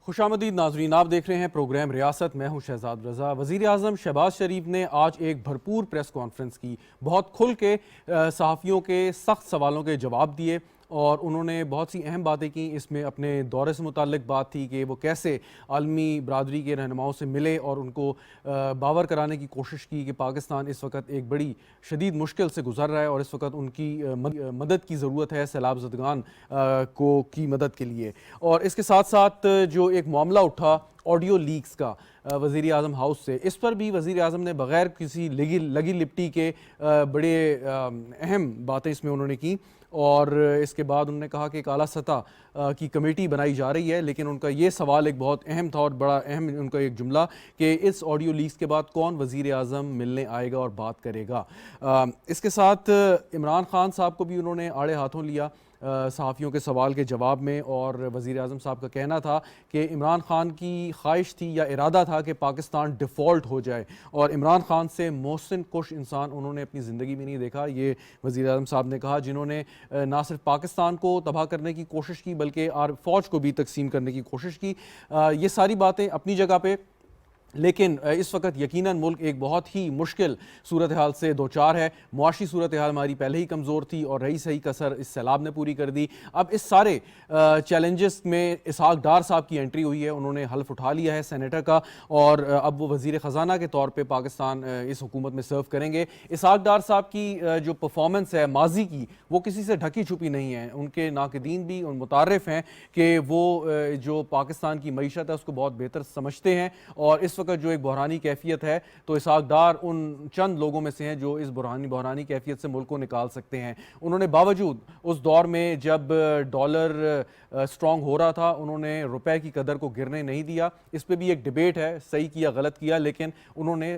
खुशामदीद नाजरीन, आप देख रहे हैं प्रोग्राम रियासत। मैं हूं शहजाद रजा। वज़ीर आज़म शहबाज शरीफ ने आज एक भरपूर प्रेस कॉन्फ्रेंस की, बहुत खुल के सहाफ़ियों के सख्त सवालों के जवाब दिए और उन्होंने बहुत सी अहम बातें की। इसमें अपने दौरे से मुताल्लिक बात थी कि वो कैसे आलमी बरादरी के रहनुमाओं से मिले और उनको बावर कराने की कोशिश की कि पाकिस्तान इस वक्त एक बड़ी शदीद मुश्किल से गुजर रहा है और इस वक्त उनकी मदद की ज़रूरत है, सैलाब ज़दगान को की मदद के लिए। और इसके साथ साथ जो एक मामला उठा ऑडियो लीक्स का वज़ीर आज़म हाउस से, इस पर भी वज़ीर आज़म ने बग़ैर किसी लगी लिपटी के बड़े अहम बातें इसमें उन्होंने की। और इसके बाद उन्होंने कहा कि एक आला सतह की कमेटी बनाई जा रही है, लेकिन उनका ये सवाल एक बहुत अहम था और बड़ा अहम उनका एक जुमला कि इस ऑडियो लीक्स के बाद कौन वज़ीर आज़म मिलने आएगा और बात करेगा। इसके साथ इमरान खान साहब को भी उन्होंने आड़े हाथों लिया सहाफ़ियों के सवाल के जवाब में। और वज़ीर आज़म साहब का कहना था कि इमरान खान की ख्वाहिश थी या इरादा था कि पाकिस्तान डिफ़ॉल्ट हो जाए और इमरान खान से मोहसिन कुश इंसान उन्होंने अपनी ज़िंदगी में नहीं देखा। ये वज़ीर आज़म साहब ने कहा, जिन्होंने ना सिर्फ पाकिस्तान को तबाह करने की कोशिश की बल्कि फ़ौज को भी तकसीम करने की कोशिश की। ये सारी बातें अपनी जगह पे, लेकिन इस वक्त यकीनन मुल्क एक बहुत ही मुश्किल सूरत हाल से दो चार है। मुआशी सूरत हाल हमारी पहले ही कमज़ोर थी और रही सही कसर इस सैलाब ने पूरी कर दी। अब इस सारे चैलेंजेस में इसहाक डार साहब की एंट्री हुई है, उन्होंने हल्फ उठा लिया है सेनेटर का और अब वो वज़ीर ख़जाना के तौर पर पाकिस्तान इस हुकूमत में सर्व करेंगे। इसहाक डार साहब की जो परफॉर्मेंस है माजी की, वो किसी से ढकी छुपी नहीं है। उनके नाक़दीन भी उन मुतारफ़ हैं कि वो जो पाकिस्तान की मईशत है उसको बहुत बेहतर समझते हैं और इस जो एक बहरानी कैफियत है तो इसहाक डार उन चंद लोगों में से हैं जो इस बहरानी कैफियत से मुल्क को निकाल सकते हैं। उन्होंने बावजूद उस दौर में जब डॉलर स्ट्रॉन्ग हो रहा था, उन्होंने रुपए की कदर को गिरने नहीं दिया। इस पे भी एक डिबेट है, सही किया गलत किया, लेकिन उन्होंने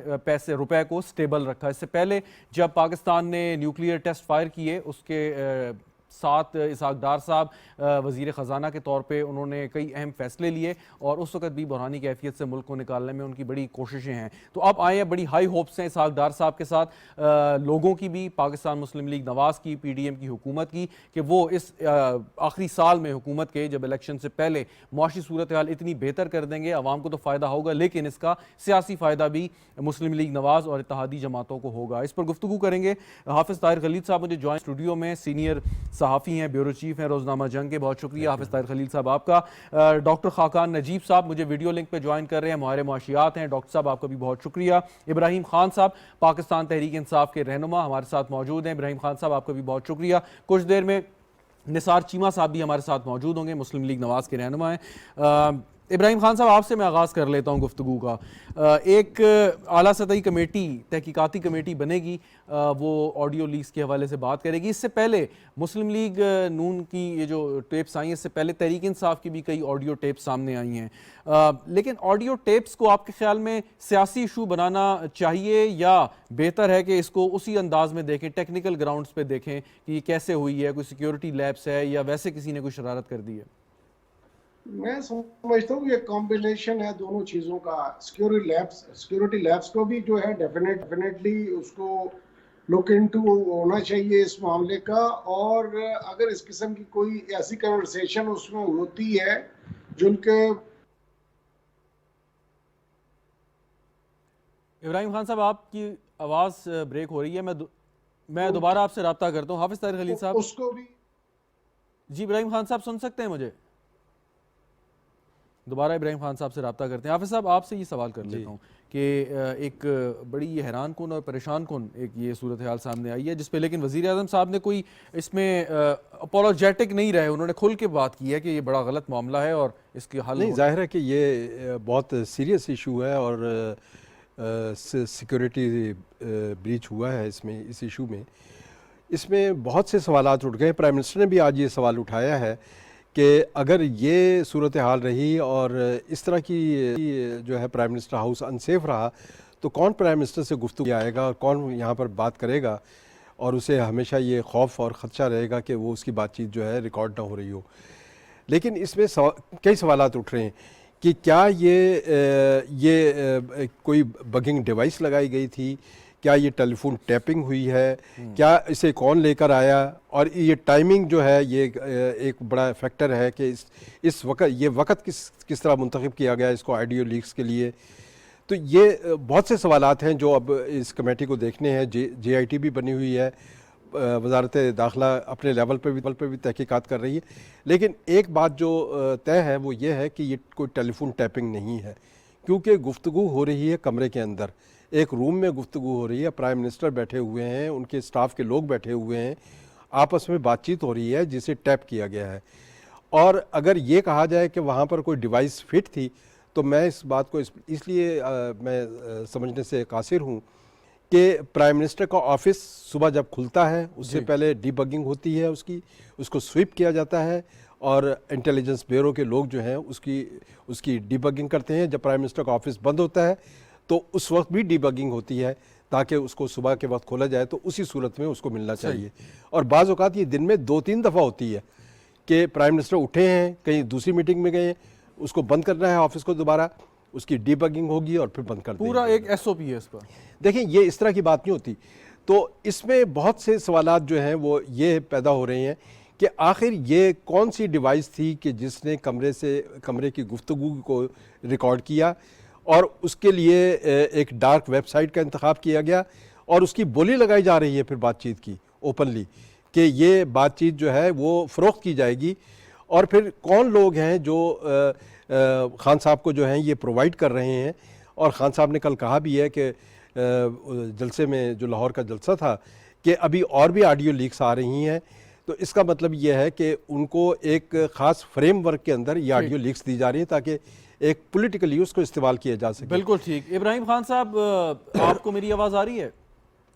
रुपए को स्टेबल रखा। इससे पहले जब पाकिस्तान ने न्यूक्लियर टेस्ट फायर किए, उसके साथ इसहाक डार साहब वज़ीर ख़जाना के तौर पे उन्होंने कई अहम फ़ैसले लिए और उस वक्त भी बहरानी कैफियत से मुल्क को निकालने में उनकी बड़ी कोशिशें हैं। तो अब आए हैं, बड़ी हाई होप्स हैं इसहाक डार साहब के साथ लोगों की भी, पाकिस्तान मुस्लिम लीग नवाज़ की, PDM की हुकूमत की, कि वो इस आखिरी साल में हुकूमत के जब इलेक्शन से पहले मुआशी सूरत हाल इतनी बेहतर कर देंगे, आवाम को तो फ़ायदा होगा लेकिन इसका सियासी फ़ायदा भी मुस्लिम लीग नवाज़ और इत्तेहादी जमातों को होगा। इस पर गुफ्तगू करेंगे। हाफिज़ ताहिर खलील साहब मुझे जॉइंट स्टूडियो में, सीनियर सहाफ़ी हैं, ब्यूरो चीफ हैं रोज़नामा जंग के, बहुत शुक्रिया हाफिज़ ताहिर खलील साहब आपका। डॉक्टर खाकान नजीब साहब मुझे वीडियो लिंक पे ज्वाइन कर रहे हैं, माहिर मुआशियात हैं, डॉक्टर साहब आपका भी बहुत शुक्रिया। इब्राहिम खान साहब पाकिस्तान तहरीक इंसाफ के रहनुमा हमारे साथ मौजूद हैं। इब्राहिम खान साहब आपका भी बहुत शुक्रिया। कुछ देर में निसार चीमा साहब भी हमारे साथ मौजूद होंगे, मुस्लिम लीग नवाज़ के रहनुमा हैं। इब्राहिम खान साहब, आपसे मैं आगाज़ कर लेता हूँ गुफ्तगू का। एक आला सतही कमेटी, तहकीकाती कमेटी बनेगी, वो ऑडियो लीक्स के हवाले से बात करेगी। इससे पहले मुस्लिम लीग नून की ये जो टेप्स आई हैं, इससे पहले तहरीक इंसाफ की भी कई ऑडियो टेप्स सामने आई हैं, लेकिन ऑडियो टेप्स को आपके ख्याल में सियासी इशू बनाना चाहिए या बेहतर है कि इसको उसी अंदाज में देखें, टेक्निकल ग्राउंड्स पे देखें कि ये कैसे हुई है, कोई सिक्योरिटी लैब्स है या वैसे किसी ने कोई शरारत कर दी है? मैं समझता हूँ ये कॉम्बिनेशन है दोनों चीज़ों का। सिक्योरिटी लैब्स को भी जो है डेफिनेटली उसको लुक इनटू होना चाहिए इस मामले का। और अगर इस किस्म की कोई ऐसी कन्वर्सेशन उसमें होती है जिनके। इब्राहिम खान साहब, आपकी आवाज़ ब्रेक हो रही है, मैं दोबारा आपसे रब्ता करता हूँ। हाफिज़ ताहिर खलील साहब उसको भी। जी, इब्राहिम खान साहब सुन सकते हैं मुझे? दोबारा इब्राहिम खान साहब से रब्ता करते हैं। हाफिज़ साहब, आपसे ये सवाल कर लेता हूँ कि एक बड़ी हैरान कुन और परेशान कुन एक ये सूरत हाल सामने आई है जिस पे लेकिन वज़ीर आज़म साहब ने कोई इसमें अपोलोजेटिक नहीं रहे, उन्होंने खुल के बात की है कि ये बड़ा गलत मामला है और इसके हल नहीं, जाहिर है कि ये बहुत सीरियस इशू है और सिक्योरिटी ब्रीच हुआ है इसमें, इस इशू में। इसमें बहुत से सवालात उठ गए। प्राइम मिनिस्टर ने भी आज ये सवाल उठाया है कि अगर ये सूरत हाल रही और इस तरह की जो है प्राइम मिनिस्टर हाउस अनसेफ रहा तो कौन प्राइम मिनिस्टर से गुफ्तगू आएगा और कौन यहाँ पर बात करेगा, और उसे हमेशा ये खौफ और ख़दशा रहेगा कि वो उसकी बातचीत जो है रिकॉर्ड ना हो रही हो। लेकिन इसमें कई सवालात उठ रहे हैं कि क्या ये कोई बगिंग डिवाइस लगाई गई थी क्या ये टेलीफोन टैपिंग हुई है, क्या इसे कौन लेकर आया, और ये टाइमिंग जो है ये एक बड़ा फैक्टर है कि इस वक्त ये वक्त किस तरह मुंतखब किया गया इसको ऑडियो लीक्स के लिए। तो ये बहुत से सवालात हैं जो अब इस कमेटी को देखने हैं। JIT भी बनी हुई है, वजारत दाखिला अपने लेवल पर भी तहकीकात कर रही है। लेकिन एक बात जो तय है वो ये है कि ये कोई टेलीफोन टैपिंग नहीं है, क्योंकि गुफ्तगू हो रही है कमरे के अंदर, एक रूम में गुफ्तगू हो रही है, प्राइम मिनिस्टर बैठे हुए हैं, उनके स्टाफ के लोग बैठे हुए हैं, आपस में बातचीत हो रही है जिसे टैप किया गया है। और अगर ये कहा जाए कि वहाँ पर कोई डिवाइस फिट थी, तो मैं इस बात को इसलिए मैं समझने से कासिर हूँ कि प्राइम मिनिस्टर का ऑफिस सुबह जब खुलता है उससे पहले डीबगिंग होती है, उसको स्वीप किया जाता है, और इंटेलिजेंस ब्यूरो के लोग जो हैं उसकी डीबगिंग करते हैं। जब प्राइम मिनिस्टर का ऑफिस बंद होता है तो उस वक्त भी डीबगिंग होती है, ताकि उसको सुबह के वक्त खोला जाए तो उसी सूरत में उसको मिलना चाहिए। और बाज़ औक़ात ये दिन में 2-3 दफ़ा होती है कि प्राइम मिनिस्टर उठे हैं, कहीं दूसरी मीटिंग में गए, उसको बंद करना है ऑफिस को, दोबारा उसकी डीबगिंग होगी और फिर बंद कर देंगे। पूरा एक SOP है इस पर। देखिए ये इस तरह की बात नहीं होती। तो इसमें बहुत से सवालात जो हैं वो ये पैदा हो रहे हैं कि आखिर ये कौन सी डिवाइस थी कि जिसने कमरे की गुफ्तगू को रिकॉर्ड किया, और उसके लिए एक डार्क वेबसाइट का इंतखाब किया गया, और उसकी बोली लगाई जा रही है फिर बातचीत की ओपनली कि ये बातचीत जो है वो फ़रोख्त की जाएगी। और फिर कौन लोग हैं जो खान साहब को जो हैं ये प्रोवाइड कर रहे हैं। और खान साहब ने कल कहा भी है कि जलसे में, जो लाहौर का जलसा था, कि अभी और भी ऑडियो लीक्स आ रही हैं। तो इसका मतलब ये है कि उनको एक ख़ास फ्रेमवर्क के अंदर ये ऑडियो लीक्स दी जा रही है ताकि एक पॉलिटिकली उसको इस्तेमाल किया जा सके। बिल्कुल ठीक। इब्राहिम खान साहब, आपको मेरी आवाज़ आ रही है?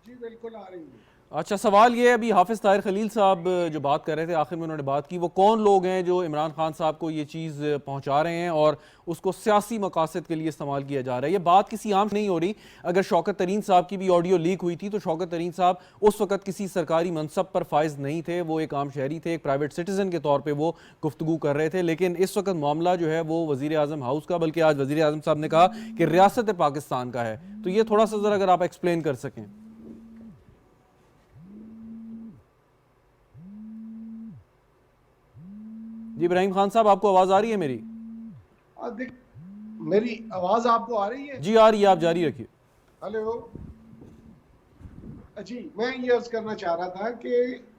जी बिल्कुल आ रही है। अच्छा, सवाल ये है, अभी हाफिज़ ताहिर खलील साहब जो बात कर रहे थे, आखिर में उन्होंने बात की, वो कौन लोग हैं जो इमरान खान साहब को ये चीज़ पहुंचा रहे हैं और उसको सियासी मकासद के लिए इस्तेमाल किया जा रहा है। ये बात किसी आम नहीं हो रही। अगर शौकत तरीन साहब की भी ऑडियो लीक हुई थी तो शौकत तरीन साहब उस वक्त किसी सरकारी मनसब पर फाइज नहीं थे, वो एक आम शहरी थे, एक प्राइवेट सिटीज़न के तौर पर वो गुफ्तगू कर रहे थे। लेकिन इस वक्त मामला जो है वो वज़ीर आज़म हाउस का, बल्कि आज वज़ीर आज़म साहब ने कहा कि रियासत पाकिस्तान का है। तो ये थोड़ा सा ज़रा अगर आप एक्सप्लेन कर सकें। जी इब्राहिम खान साहब, आपको आवाज आ रही है मेरी? मेरी आवाज आपको आ रही है? जी आ रही है, आप जारी रखिए। हेलो जी, मैं ये अर्ज करना चाह रहा था कि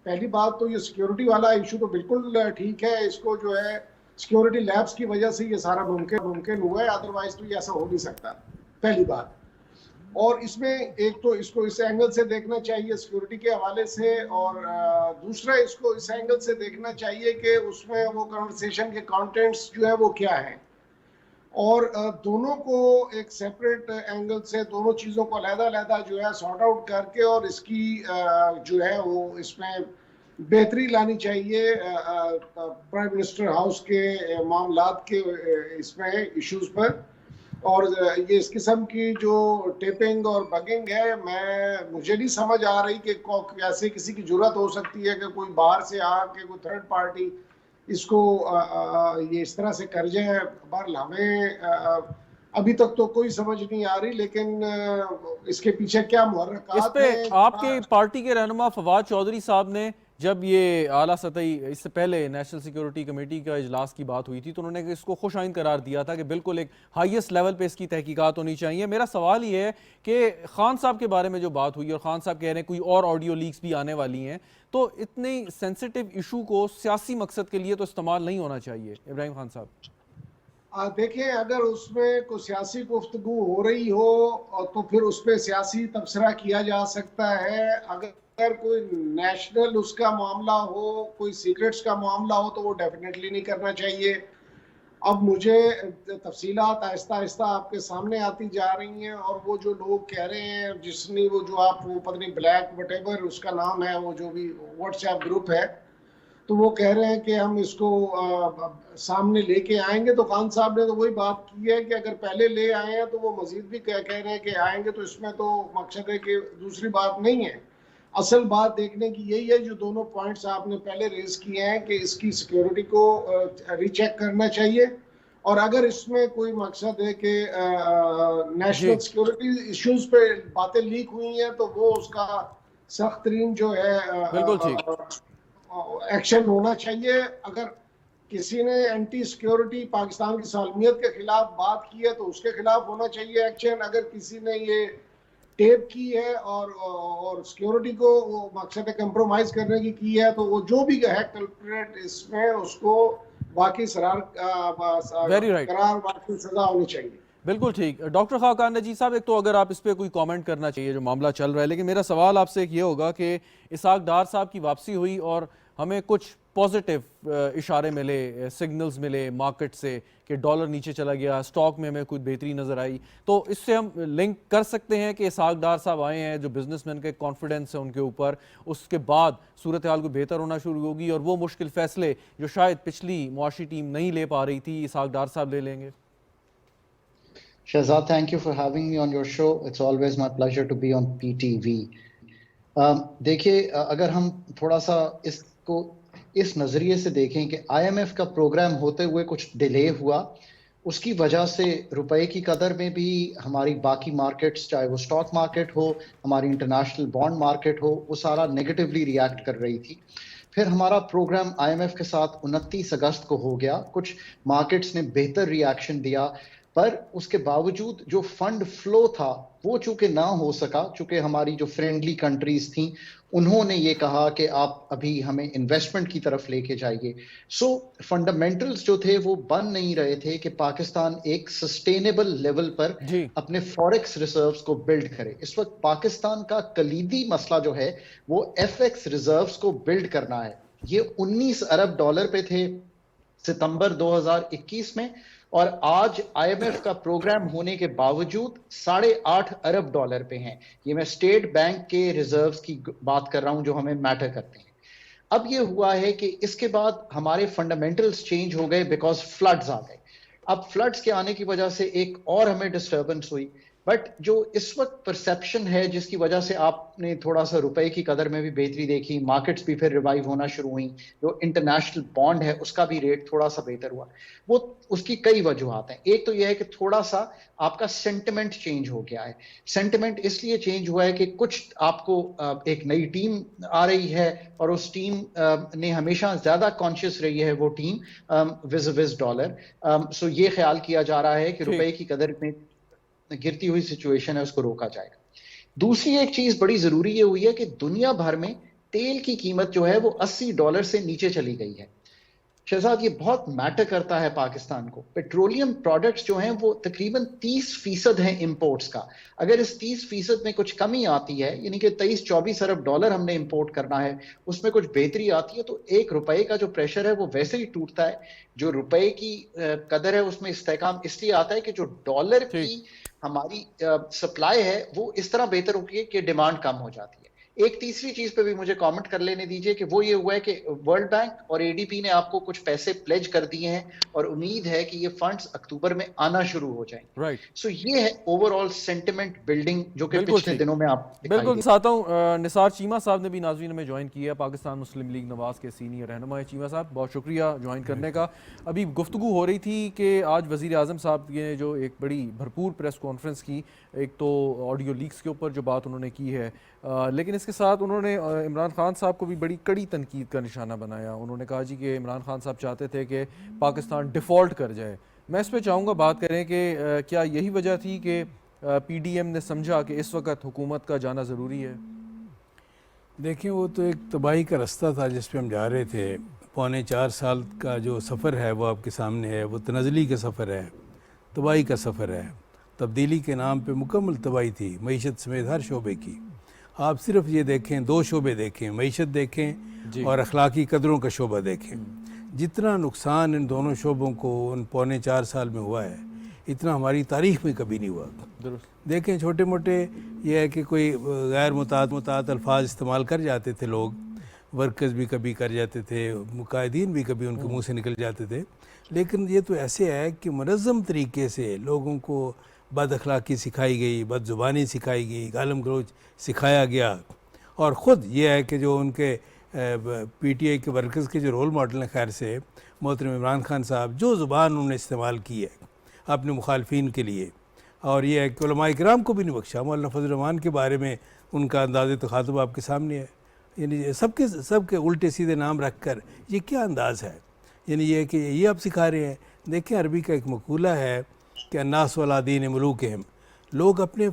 पहली बात तो ये सिक्योरिटी वाला इशू तो बिल्कुल ठीक है, इसको जो है सिक्योरिटी लैब्स की वजह से ये सारा मुमकिन हुआ है, अदरवाइज तो ये ऐसा हो नहीं सकता, पहली बात। और इसमें एक तो इसको इस एंगल से देखना चाहिए सिक्योरिटी के हवाले से, और दूसरा इसको इस एंगल से देखना चाहिए कि उसमें वो कन्वर्सेशन के कंटेंट्स जो है वो क्या है, और दोनों को एक सेपरेट एंगल से दोनों चीज़ों को अलग-अलग जो है सॉर्ट आउट करके और इसकी जो है वो इसमें बेहतरी लानी चाहिए प्राइम मिनिस्टर हाउस के मामलात के इसमें इश्यूज पर। और ये इस किस्म की जो टेपिंग और बगिंग है, मुझे नहीं समझ आ रही कि कैसे किसी की जरूरत हो सकती है कि कोई बाहर से आके कोई थर्ड पार्टी इसको ये इस तरह से कर जाए। बहरहाल हमें अभी तक तो कोई समझ नहीं आ रही, लेकिन इसके पीछे क्या मुहर्रकात इस पे हैं। आपके पार्टी के रहनुमा फवाद चौधरी साहब ने, जब ये आला सतही, इससे पहले नेशनल सिक्योरिटी कमेटी का इजलास की बात हुई थी, तो उन्होंने इसको खुश आइंद करार दिया था कि बिल्कुल एक हाईएस्ट लेवल पे इसकी तहकीकात होनी चाहिए। मेरा सवाल ये है कि खान साहब के बारे में जो बात हुई और खान साहब कह रहे हैं कोई और ऑडियो लीक्स भी आने वाली हैं, तो इतने सेंसिटिव इशू को सियासी मकसद के लिए तो इस्तेमाल नहीं होना चाहिए। इब्राहिम खान साहब देखिए, अगर उसमें कोई सियासी गुफ्तगू हो रही हो तो फिर उस पर सियासी तबसरा किया जा सकता है। अगर कोई नेशनल उसका मामला हो, कोई सीक्रेट्स का मामला हो, तो वो डेफिनेटली नहीं करना चाहिए। अब मुझे तफसीलात आहिस्ता आहिस्ता आपके सामने आती जा रही हैं, और वो जो लोग कह रहे हैं, जिसने वो जो आप वो पता नहीं ब्लैक वटेवर उसका नाम है, वो जो भी व्हाट्सएप ग्रुप है, तो वो कह रहे हैं कि हम इसको सामने लेके आएंगे। तो खान साहब ने तो वही बात की है कि अगर पहले ले आए हैं तो वो मजीद भी कह रहे हैं कि आएंगे, तो इसमें तो मकसद है कि दूसरी बात नहीं है। असल बात देखने की यही है, जो दोनों पॉइंट्स आपने पहले रेज किए हैं कि इसकी सिक्योरिटी को रीचेक करना चाहिए, और अगर इसमें कोई मकसद है कि नेशनल जी सिक्योरिटी इश्यूज पे बातें लीक हुई हैं तो वो उसका सख्त तरीन जो है बिल्कुल ठीक। एक्शन होना चाहिए। अगर किसी ने एंटी सिक्योरिटी पाकिस्तान की सालमियत के खिलाफ बात की है तो उसके खिलाफ होना चाहिए एक्शन। अगर किसी ने ये टेप की है और सिक्योरिटी को मकसद कंप्रोमाइज करने की है तो वो जो भी है कल्प्रेट इसमें उसको बाकी वेरी राइट। करार बाकी सजा होनी चाहिए। बिल्कुल ठीक। डॉक्टर खाकान नजीर साहब, एक तो अगर आप इस पर कोई कमेंट करना चाहिए जो मामला चल रहा है, लेकिन मेरा सवाल आपसे एक ये होगा कि इसहाक डार साहब की वापसी हुई और हमें कुछ पॉजिटिव इशारे मिले, सिग्नल्स मिले मार्केट से कि डॉलर नीचे चला गया, स्टॉक में हमें कुछ बेहतरी नज़र आई, तो इससे हम लिंक कर सकते हैं कि इसहाक डार साहब आए हैं, जो बिजनेसमैन के कॉन्फिडेंस है उनके ऊपर, उसके बाद सूरत हाल को बेहतर होना शुरू होगी और वो मुश्किल फ़ैसले जो शायद पिछली मुआशी टीम नहीं ले पा रही थी, इसहाक डार साहब ले लेंगे? Shahzad, thank you for having me on your show. It's always my pleasure to be on PTV. देखिए, अगर हम थोड़ा सा इसको इस नज़रिए से देखें कि IMF का प्रोग्राम होते हुए कुछ डिले हुआ, उसकी वजह से रुपए की कदर में भी हमारी बाकी मार्केट्स, चाहे वो स्टॉक मार्केट हो, हमारी इंटरनेशनल बॉन्ड मार्केट हो, वो सारा नेगेटिवली रिएक्ट कर रही थी। फिर हमारा प्रोग्राम IMF के साथ 29 अगस्त को हो गया, कुछ मार्केट्स ने बेहतर रिएक्शन दिया, पर उसके बावजूद जो फंड फ्लो था वो चूंकि ना हो सका, चूंकि हमारी जो फ्रेंडली कंट्रीज थी उन्होंने ये कहा कि आप अभी हमें इन्वेस्टमेंट की तरफ लेके जाइए। सो फंडामेंटल्स जो थे वो बन नहीं रहे थे कि पाकिस्तान एक सस्टेनेबल लेवल पर अपने फॉरेक्स रिजर्व्स को बिल्ड करे। इस वक्त पाकिस्तान का कलीदी मसला जो है वो FX रिजर्व्स को बिल्ड करना है। ये 19 अरब डॉलर पे थे सितंबर 2021 में, और आज IMF का प्रोग्राम होने के बावजूद 8.5 अरब डॉलर पे हैं। ये मैं स्टेट बैंक के रिजर्व्स की बात कर रहा हूं जो हमें मैटर करते हैं। अब ये हुआ है कि इसके बाद हमारे फंडामेंटल्स चेंज हो गए बिकॉज फ्लड्स आ गए। अब फ्लड्स के आने की वजह से एक और हमें डिस्टर्बेंस हुई, बट जो इस वक्त परसेप्शन है जिसकी वजह से आपने थोड़ा सा रुपए की कदर में भी बेहतरी देखी, मार्केट्स भी फिर रिवाइव होना शुरू हुई, जो इंटरनेशनल बॉन्ड है उसका भी रेट थोड़ा सा बेहतर हुआ, वो उसकी कई वजूहात हैं। एक तो यह है कि थोड़ा सा आपका सेंटिमेंट चेंज हो गया है। सेंटिमेंट इसलिए चेंज हुआ है कि कुछ आपको एक नई टीम आ रही है और उस टीम ने हमेशा ज्यादा कॉन्शियस रही है वो टीम विज डॉलर। सो ये ख्याल किया जा रहा है कि रुपए की कदर में गिरती हुई सिचुएशन है उसको रोका जाएगा। दूसरी एक चीज बड़ी जरूरी ये हुई है कि दुनिया भर में तेल की कीमत जो है वो $80 से नीचे चली गई है। शहजाद, ये बहुत मैटर करता है पाकिस्तान को। पेट्रोलियम प्रोडक्ट्स जो हैं वो तकरीबन 30% हैं इंपोर्ट्स का। अगर इस 30% में कुछ कमी आती है, यानी कि 23-24 अरब डॉलर हमने इंपोर्ट करना है, उसमें कुछ बेहतरी आती है, तो एक रुपए का जो प्रेशर है वो वैसे ही टूटता है। जो रुपए की कदर है उसमें इस्तेकाम इसलिए आता है कि जो डॉलर की हमारी सप्लाई है वो इस तरह बेहतर होती है कि डिमांड कम हो जाती है। एक तीसरी चीज पे भी मुझे कमेंट कर लेने दीजिए कि वो ये हुआ है कि वर्ल्ड बैंक और ADB ने आपको कुछ पैसे प्लेज कर दिए हैं और उम्मीद है कि ये फंड्स अक्टूबर में आना शुरू हो जाएंगे। राइट। सो ये है ओवरऑल सेंटिमेंट बिल्डिंग जो कि पिछले दिनों में आप बिल्कुल चाहता हूँ। निसार चीमा साहब ने भी नाज़रीन में ज्वाइन किया, पाकिस्तान मुस्लिम लीग नवाज के सीनियर रहनुमा है। चीमा साहब, बहुत शुक्रिया ज्वाइन करने का। अभी गुफ्तगू हो रही थी कि आज वज़ीर आज़म साहब ने जो एक बड़ी भरपूर प्रेस कॉन्फ्रेंस की, एक तो ऑडियो लीक्स के ऊपर जो बात उन्होंने की है, लेकिन इसके साथ उन्होंने इमरान खान साहब को भी बड़ी कड़ी तनकीद का निशाना बनाया। उन्होंने कहा जी कि इमरान खान साहब चाहते थे कि पाकिस्तान डिफ़ॉल्ट कर जाए। मैं इस पर चाहूँगा बात करें कि क्या यही वजह थी कि PDM ने समझा कि इस वक्त हुकूमत का जाना ज़रूरी है? देखिए, वो तो एक तबाही का रास्ता था जिस पे हम जा रहे थे। 4.25 साल का जो सफ़र है वो आपके सामने है। वो तनज़ली का सफ़र है, तबाही का सफ़र है। तब्दीली के नाम पे मुकम्मल तबाही थी, मईशत समेत हर शोबे की। आप सिर्फ ये देखें, 2 शोबे देखें, मईशत देखें और अखलाकी कदरों का शोबा देखें। जितना नुकसान इन दोनों शोबों को उन 4.25 साल में हुआ है, इतना हमारी तारीख़ में कभी नहीं हुआ। देखें, छोटे मोटे ये है कि कोई गैर मुतात अल्फाज इस्तेमाल कर जाते थे लोग, वर्कर्स भी कभी कर जाते थे, मुकाहिदीन भी कभी उनके मुंह से निकल जाते थे, लेकिन ये तो ऐसे है कि मुनज़्ज़म तरीके से लोगों को बद अखलाकी सिखाई गई, बद ज़ुबानी सिखाई गई, गालम गलोच सिखाया गया। और ख़ुद ये है कि जो उनके PTI के वर्कर्स के जो रोल मॉडल हैं, खैर से मोहतरम इमरान खान साहब, जो ज़ुबान उन्होंने इस्तेमाल की है अपने मुखालफिन के लिए, और ये है कि उलमाए किराम को भी नहीं बख्शा। मौलाना फजल रहमान के बारे में उनका अंदाज़ तखातुब आपके सामने है, यानी सबके उल्टे सीधे नाम रख कर ये क्या अंदाज़ है, यानी ये कि ये आप सिखा रहे हैं। देखें, अरबी का एक मकूला है कि अन्नास वला दीन मुलूकिहिम, लोग अपने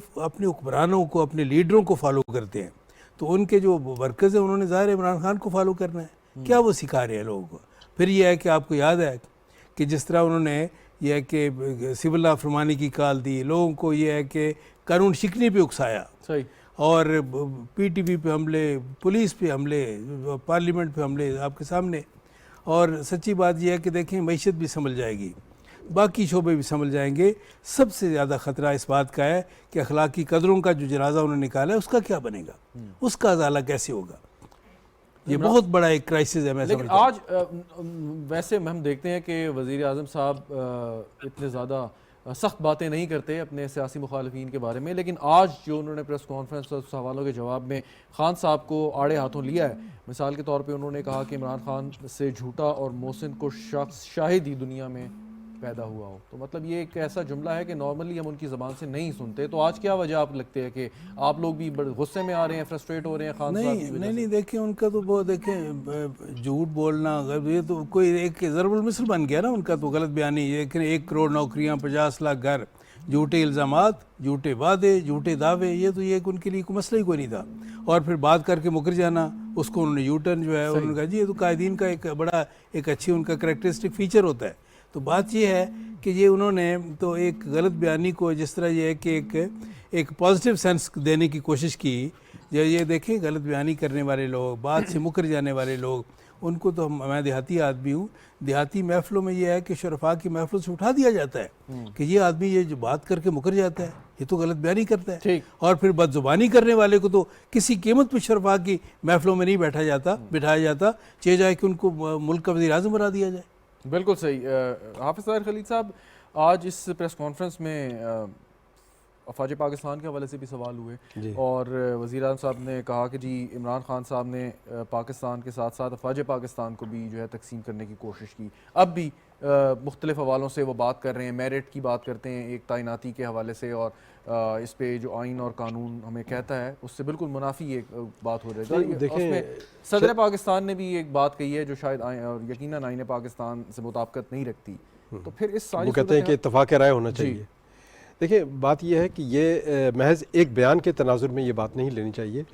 हुक्मरानों को, अपने लीडरों को फॉलो करते हैं, तो उनके जो वर्कर्स हैं उन्होंने ज़ाहिर इमरान खान को फॉलो करना है। क्या वो सिखा रहे हैं लोगों को? फिर यह है कि आपको याद है कि जिस तरह उन्होंने यह है कि सिविल नाफरमानी की काल दी, लोगों को यह है कि कानून शिकनी पे उकसाया, सही, और PTV पे हमले, पुलिस पे हमले, पार्लियामेंट पे हमले आपके सामने। और सच्ची बात यह है कि देखें, मईशत भी संभल जाएगी, बाकी शोबे भी संभल जाएंगे। सबसे ज़्यादा ख़तरा इस बात का है कि अखलाकी कदरों का जो जनाजा उन्होंने निकाला है उसका क्या बनेगा, उसका अजाला कैसे होगा। ये बहुत बड़ा एक क्राइसिस है। मैं लेकिन समझता हूं। आज वैसे हम देखते हैं कि वज़ीर आज़म साहब इतने ज़्यादा सख्त बातें नहीं करते अपने सियासी मुखालफिन के बारे में, लेकिन आज जो उन्होंने प्रेस कॉन्फ्रेंस और सवालों के जवाब में खान साहब को आड़े हाथों लिया है। मिसाल के तौर पे उन्होंने कहा कि इमरान खान से झूठा और मोहसिन को शख्स शाहिद ही दुनिया में पैदा हुआ हो। तो मतलब ये एक ऐसा जुमला है कि नॉर्मली हम उनकी ज़बान से नहीं सुनते। तो आज क्या वजह आप लगते हैं कि आप लोग भी बड़े गुस्से में आ रहे हैं, फ्रस्ट्रेट हो रहे हैं खान साहब की वजह से? नहीं, देखें, उनका तो वो देखें झूठ बोलना, ये तो कोई एक ज़रबुल मिसल बन गया ना उनका, तो गलत बयानी। लेकिन 1 करोड़ नौकरियाँ, 50 लाख घर, झूठे इल्ज़ामात, झूठे वादे, झूठे दावे, ये तो ये उनके लिए कोई मसला ही कोई नहीं था। और फिर बात करके मुकर जाना, उसको उन्होंने यूटर्न जो है उन्होंने कहा जी ये तो कायदीन का एक बड़ा एक अच्छी उनका करैक्टरिस्टिक फ़ीचर होता है। तो बात ये है कि ये उन्होंने तो एक गलत बयानी को जिस तरह ये है कि एक पॉजिटिव सेंस देने की कोशिश की। ये देखें, गलत बयानी करने वाले लोग, बात से मुकर जाने वाले लोग, उनको तो मैं देहाती आदमी हूँ, देहाती महफिलों में ये है कि शरफा की महफिल से उठा दिया जाता है कि ये आदमी ये जो बात करके मुकर जाता है ये तो गलत बयानी करता है। और फिर बदजुबानी करने वाले को तो किसी कीमत पर शरफा की महफिलों में नहीं बिठाया जाता, चाहे जाए कि उनको मुल्क का वज़ीर आज़म बना दिया जाए। बिल्कुल सही। हाफिज़ ताहिर खलील साहब, आज इस प्रेस कॉन्फ्रेंस में अफवाज पाकिस्तान के हवाले से भी सवाल हुए और वज़ीर आज़म साहब ने कहा कि जी इमरान खान साहब ने पाकिस्तान के साथ साथ अफवाज पाकिस्तान को भी जो है तकसीम करने की कोशिश की। अब भी मुख्तलिफ हवालों से वो बात कर रहे हैं, मेरिट की बात करते हैं एक तैनाती के हवाले से, और इस पे जो आइन और कानून हमें कहता है उससे बिल्कुल मुनाफी एक बात हो रही है। उसमें सदर पाकिस्तान ने भी एक बात कही है जो शायद यकीनन आइन पाकिस्तान से मुताबिकत नहीं रखती। तो फिर इस सारी कहते हैं कि इत्तफाक राय होना चाहिए। देखिए, बात यह है कि ये महज एक बयान के तनाजुर में ये बात नहीं लेनी चाहिए,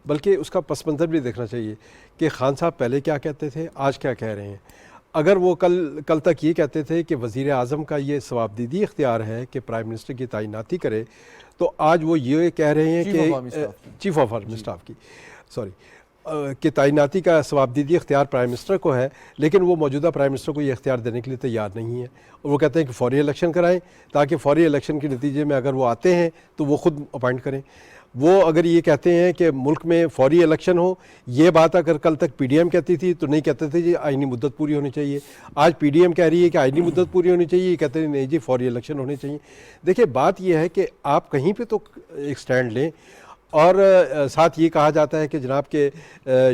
बल्कि उसका पस मंज़र भी देखना चाहिए कि खान साहब पहले क्या कहते थे, आज क्या कह रहे हैं। अगर वो कल तक ये कहते थे कि वज़ीर आज़म का ये सवाबदीदी इख्तियार है कि प्राइम मिनिस्टर की तैनाती करे, तो आज वो ये कह रहे हैं कि चीफ ऑफ आर्मी स्टाफ की कि तैनाती का सवाबदीदी इख्तियार प्राइम मिनिस्टर को है, लेकिन वो मौजूदा प्राइम मिनिस्टर को ये इख्तियार देने के लिए तैयार नहीं है। और वो कहते हैं कि फौरी इलेक्शन कराएं, ताकि फौरी इलेक्शन के नतीजे में अगर वो आते हैं तो वो ख़ुद अपॉइंट करें। वो अगर ये कहते हैं कि मुल्क में फौरी इलेक्शन हो, ये बात अगर कल तक PDM कहती थी तो नहीं कहते थे जी आइनी मुद्दत पूरी होनी चाहिए। आज PDM कह रही है कि आइनी मुद्दत पूरी होनी चाहिए, ये कहते हैं नहीं जी फौरी इलेक्शन होने चाहिए। देखिए, बात यह है कि आप कहीं पे तो एक स्टैंड लें, और साथ ये कहा जाता है कि जनाब के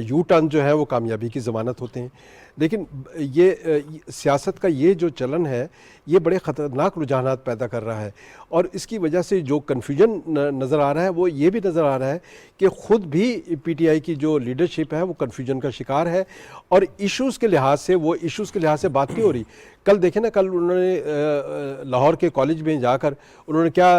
यू टर्न जो है वो कामयाबी की ज़मानत होते हैं। लेकिन ये सियासत का ये जो चलन है ये बड़े ख़तरनाक रुझानात पैदा कर रहा है, और इसकी वजह से जो कन्फ्यूजन नज़र आ रहा है वो ये भी नज़र आ रहा है कि ख़ुद भी PTI की जो लीडरशिप है वो कन्फ्यूजन का शिकार है, और इश्यूज़ के लिहाज से बात नहीं हो रही। कल देखें ना, कल उन्होंने लाहौर के कॉलेज में जाकर उन्होंने क्या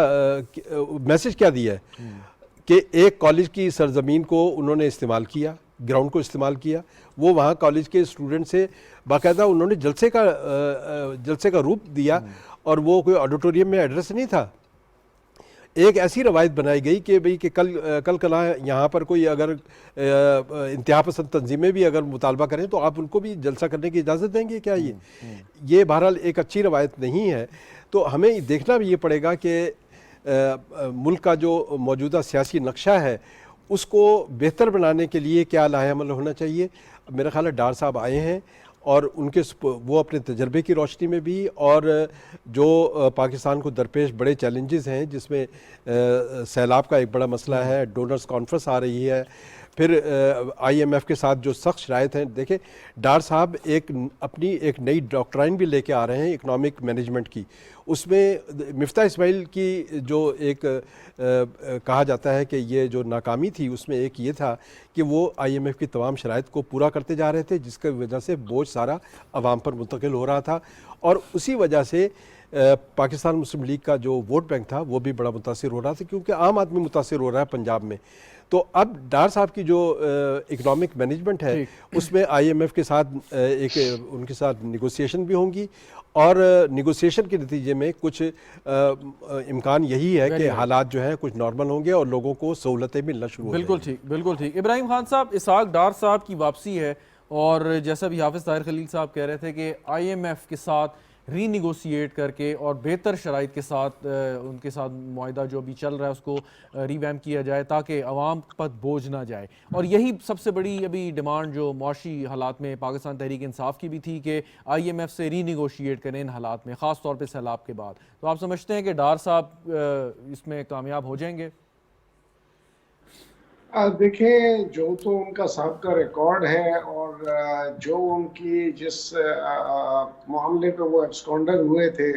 मैसेज क्या दिया है कि एक कॉलेज की सरजमीन को उन्होंने इस्तेमाल किया, ग्राउंड को इस्तेमाल किया। वो वहाँ कॉलेज के स्टूडेंट से बाकायदा उन्होंने जलसे का रूप दिया, और वो कोई ऑडिटोरियम में एड्रेस नहीं था। एक ऐसी रवायत बनाई गई कि भाई कि कल यहाँ पर कोई अगर इंतहा पसंद तंजीमें भी अगर मुतालबा करें तो आप उनको भी जलसा करने की इजाज़त देंगे क्या? ये बहरहाल एक अच्छी रवायत नहीं है। तो हमें देखना भी ये पड़ेगा कि मुल्क का जो मौजूदा सियासी नक्शा है उसको बेहतर बनाने के लिए क्या लाहेअमल होना चाहिए। मेरा ख्याल है डार साहब आए हैं, और वो अपने तजर्बे की रोशनी में भी, और जो पाकिस्तान को दरपेश बड़े चैलेंजेस हैं जिसमें सैलाब का एक बड़ा मसला है, डोनर्स कॉन्फ्रेंस आ रही है, फिर IMF के साथ जो सख्त शराइत हैं, देखें डार साहब अपनी एक नई डॉक्ट्राइन भी लेके आ रहे हैं इकनॉमिक मैनेजमेंट की। उसमें मिफ्ता इस्माइल की जो एक कहा जाता है कि ये जो नाकामी थी, उसमें एक ये था कि वो IMF की तमाम शराइत को पूरा करते जा रहे थे, जिसकी वजह से बोझ सारा आवाम पर मुंतकिल हो रहा था, और उसी वजह से पाकिस्तान मुस्लिम लीग का जो वोट बैंक था वो भी बड़ा मुतासिर हो रहा था, क्योंकि आम आदमी मुतासिर हो रहा है पंजाब में। तो अब डार साहब की जो इकनॉमिक मैनेजमेंट है उसमें IMF के साथ उनके साथ निगोसिएशन भी होंगी, और निगोसिएशन के नतीजे में कुछ इम्कान यही है कि हालात जो हैं कुछ नॉर्मल होंगे और लोगों को सहूलतें मिलना शुरू हो बिल्कुल ठीक, बिल्कुल ठीक। इब्राहिम खान साहब, इसहाक डार साहब की वापसी है, और जैसा भी हाफिज़ ताहिर खलील साहब कह रहे थे कि IMF के साथ रीनिगोशिएट करके और बेहतर शराइत के साथ उनके साथ मुआहिदा जो अभी चल रहा है उसको रिवैम्प किया जाए ताकि अवाम पर बोझ ना जाए। और यही सबसे बड़ी अभी डिमांड जो मुआशी हालात में पाकिस्तान तहरीक इंसाफ की भी थी कि IMF से रीनिगोशिएट करें इन हालात में, ख़ास तौर पे सैलाब के बाद। तो आप समझते हैं कि डार साहब इसमें कामयाब हो जाएंगे? देखें, जो तो उनका सबका रिकॉर्ड है और जो उनकी जिस मामले पे वो एब्सकॉन्डर हुए थे,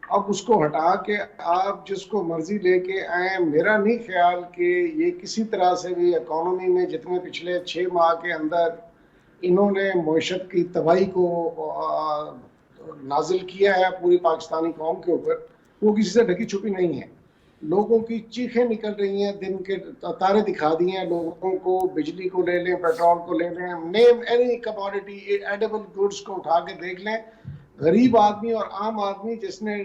अब उसको हटा के आप जिसको मर्जी लेके आए, मेरा नहीं ख्याल कि ये किसी तरह से भी इकॉनमी में जितने पिछले 6 माह के अंदर इन्होंने मईशत की तबाही को नाजिल किया है पूरी पाकिस्तानी कौम के ऊपर, वो किसी से ढकी छुपी नहीं है। लोगों की चीखें निकल रही हैं, दिन के तारे दिखा दिए हैं लोगों को, बिजली को ले लें, पेट्रोल को ले लें, name any commodity, edible goods को उठा के देख लें। गरीब आदमी और आम आदमी जिसने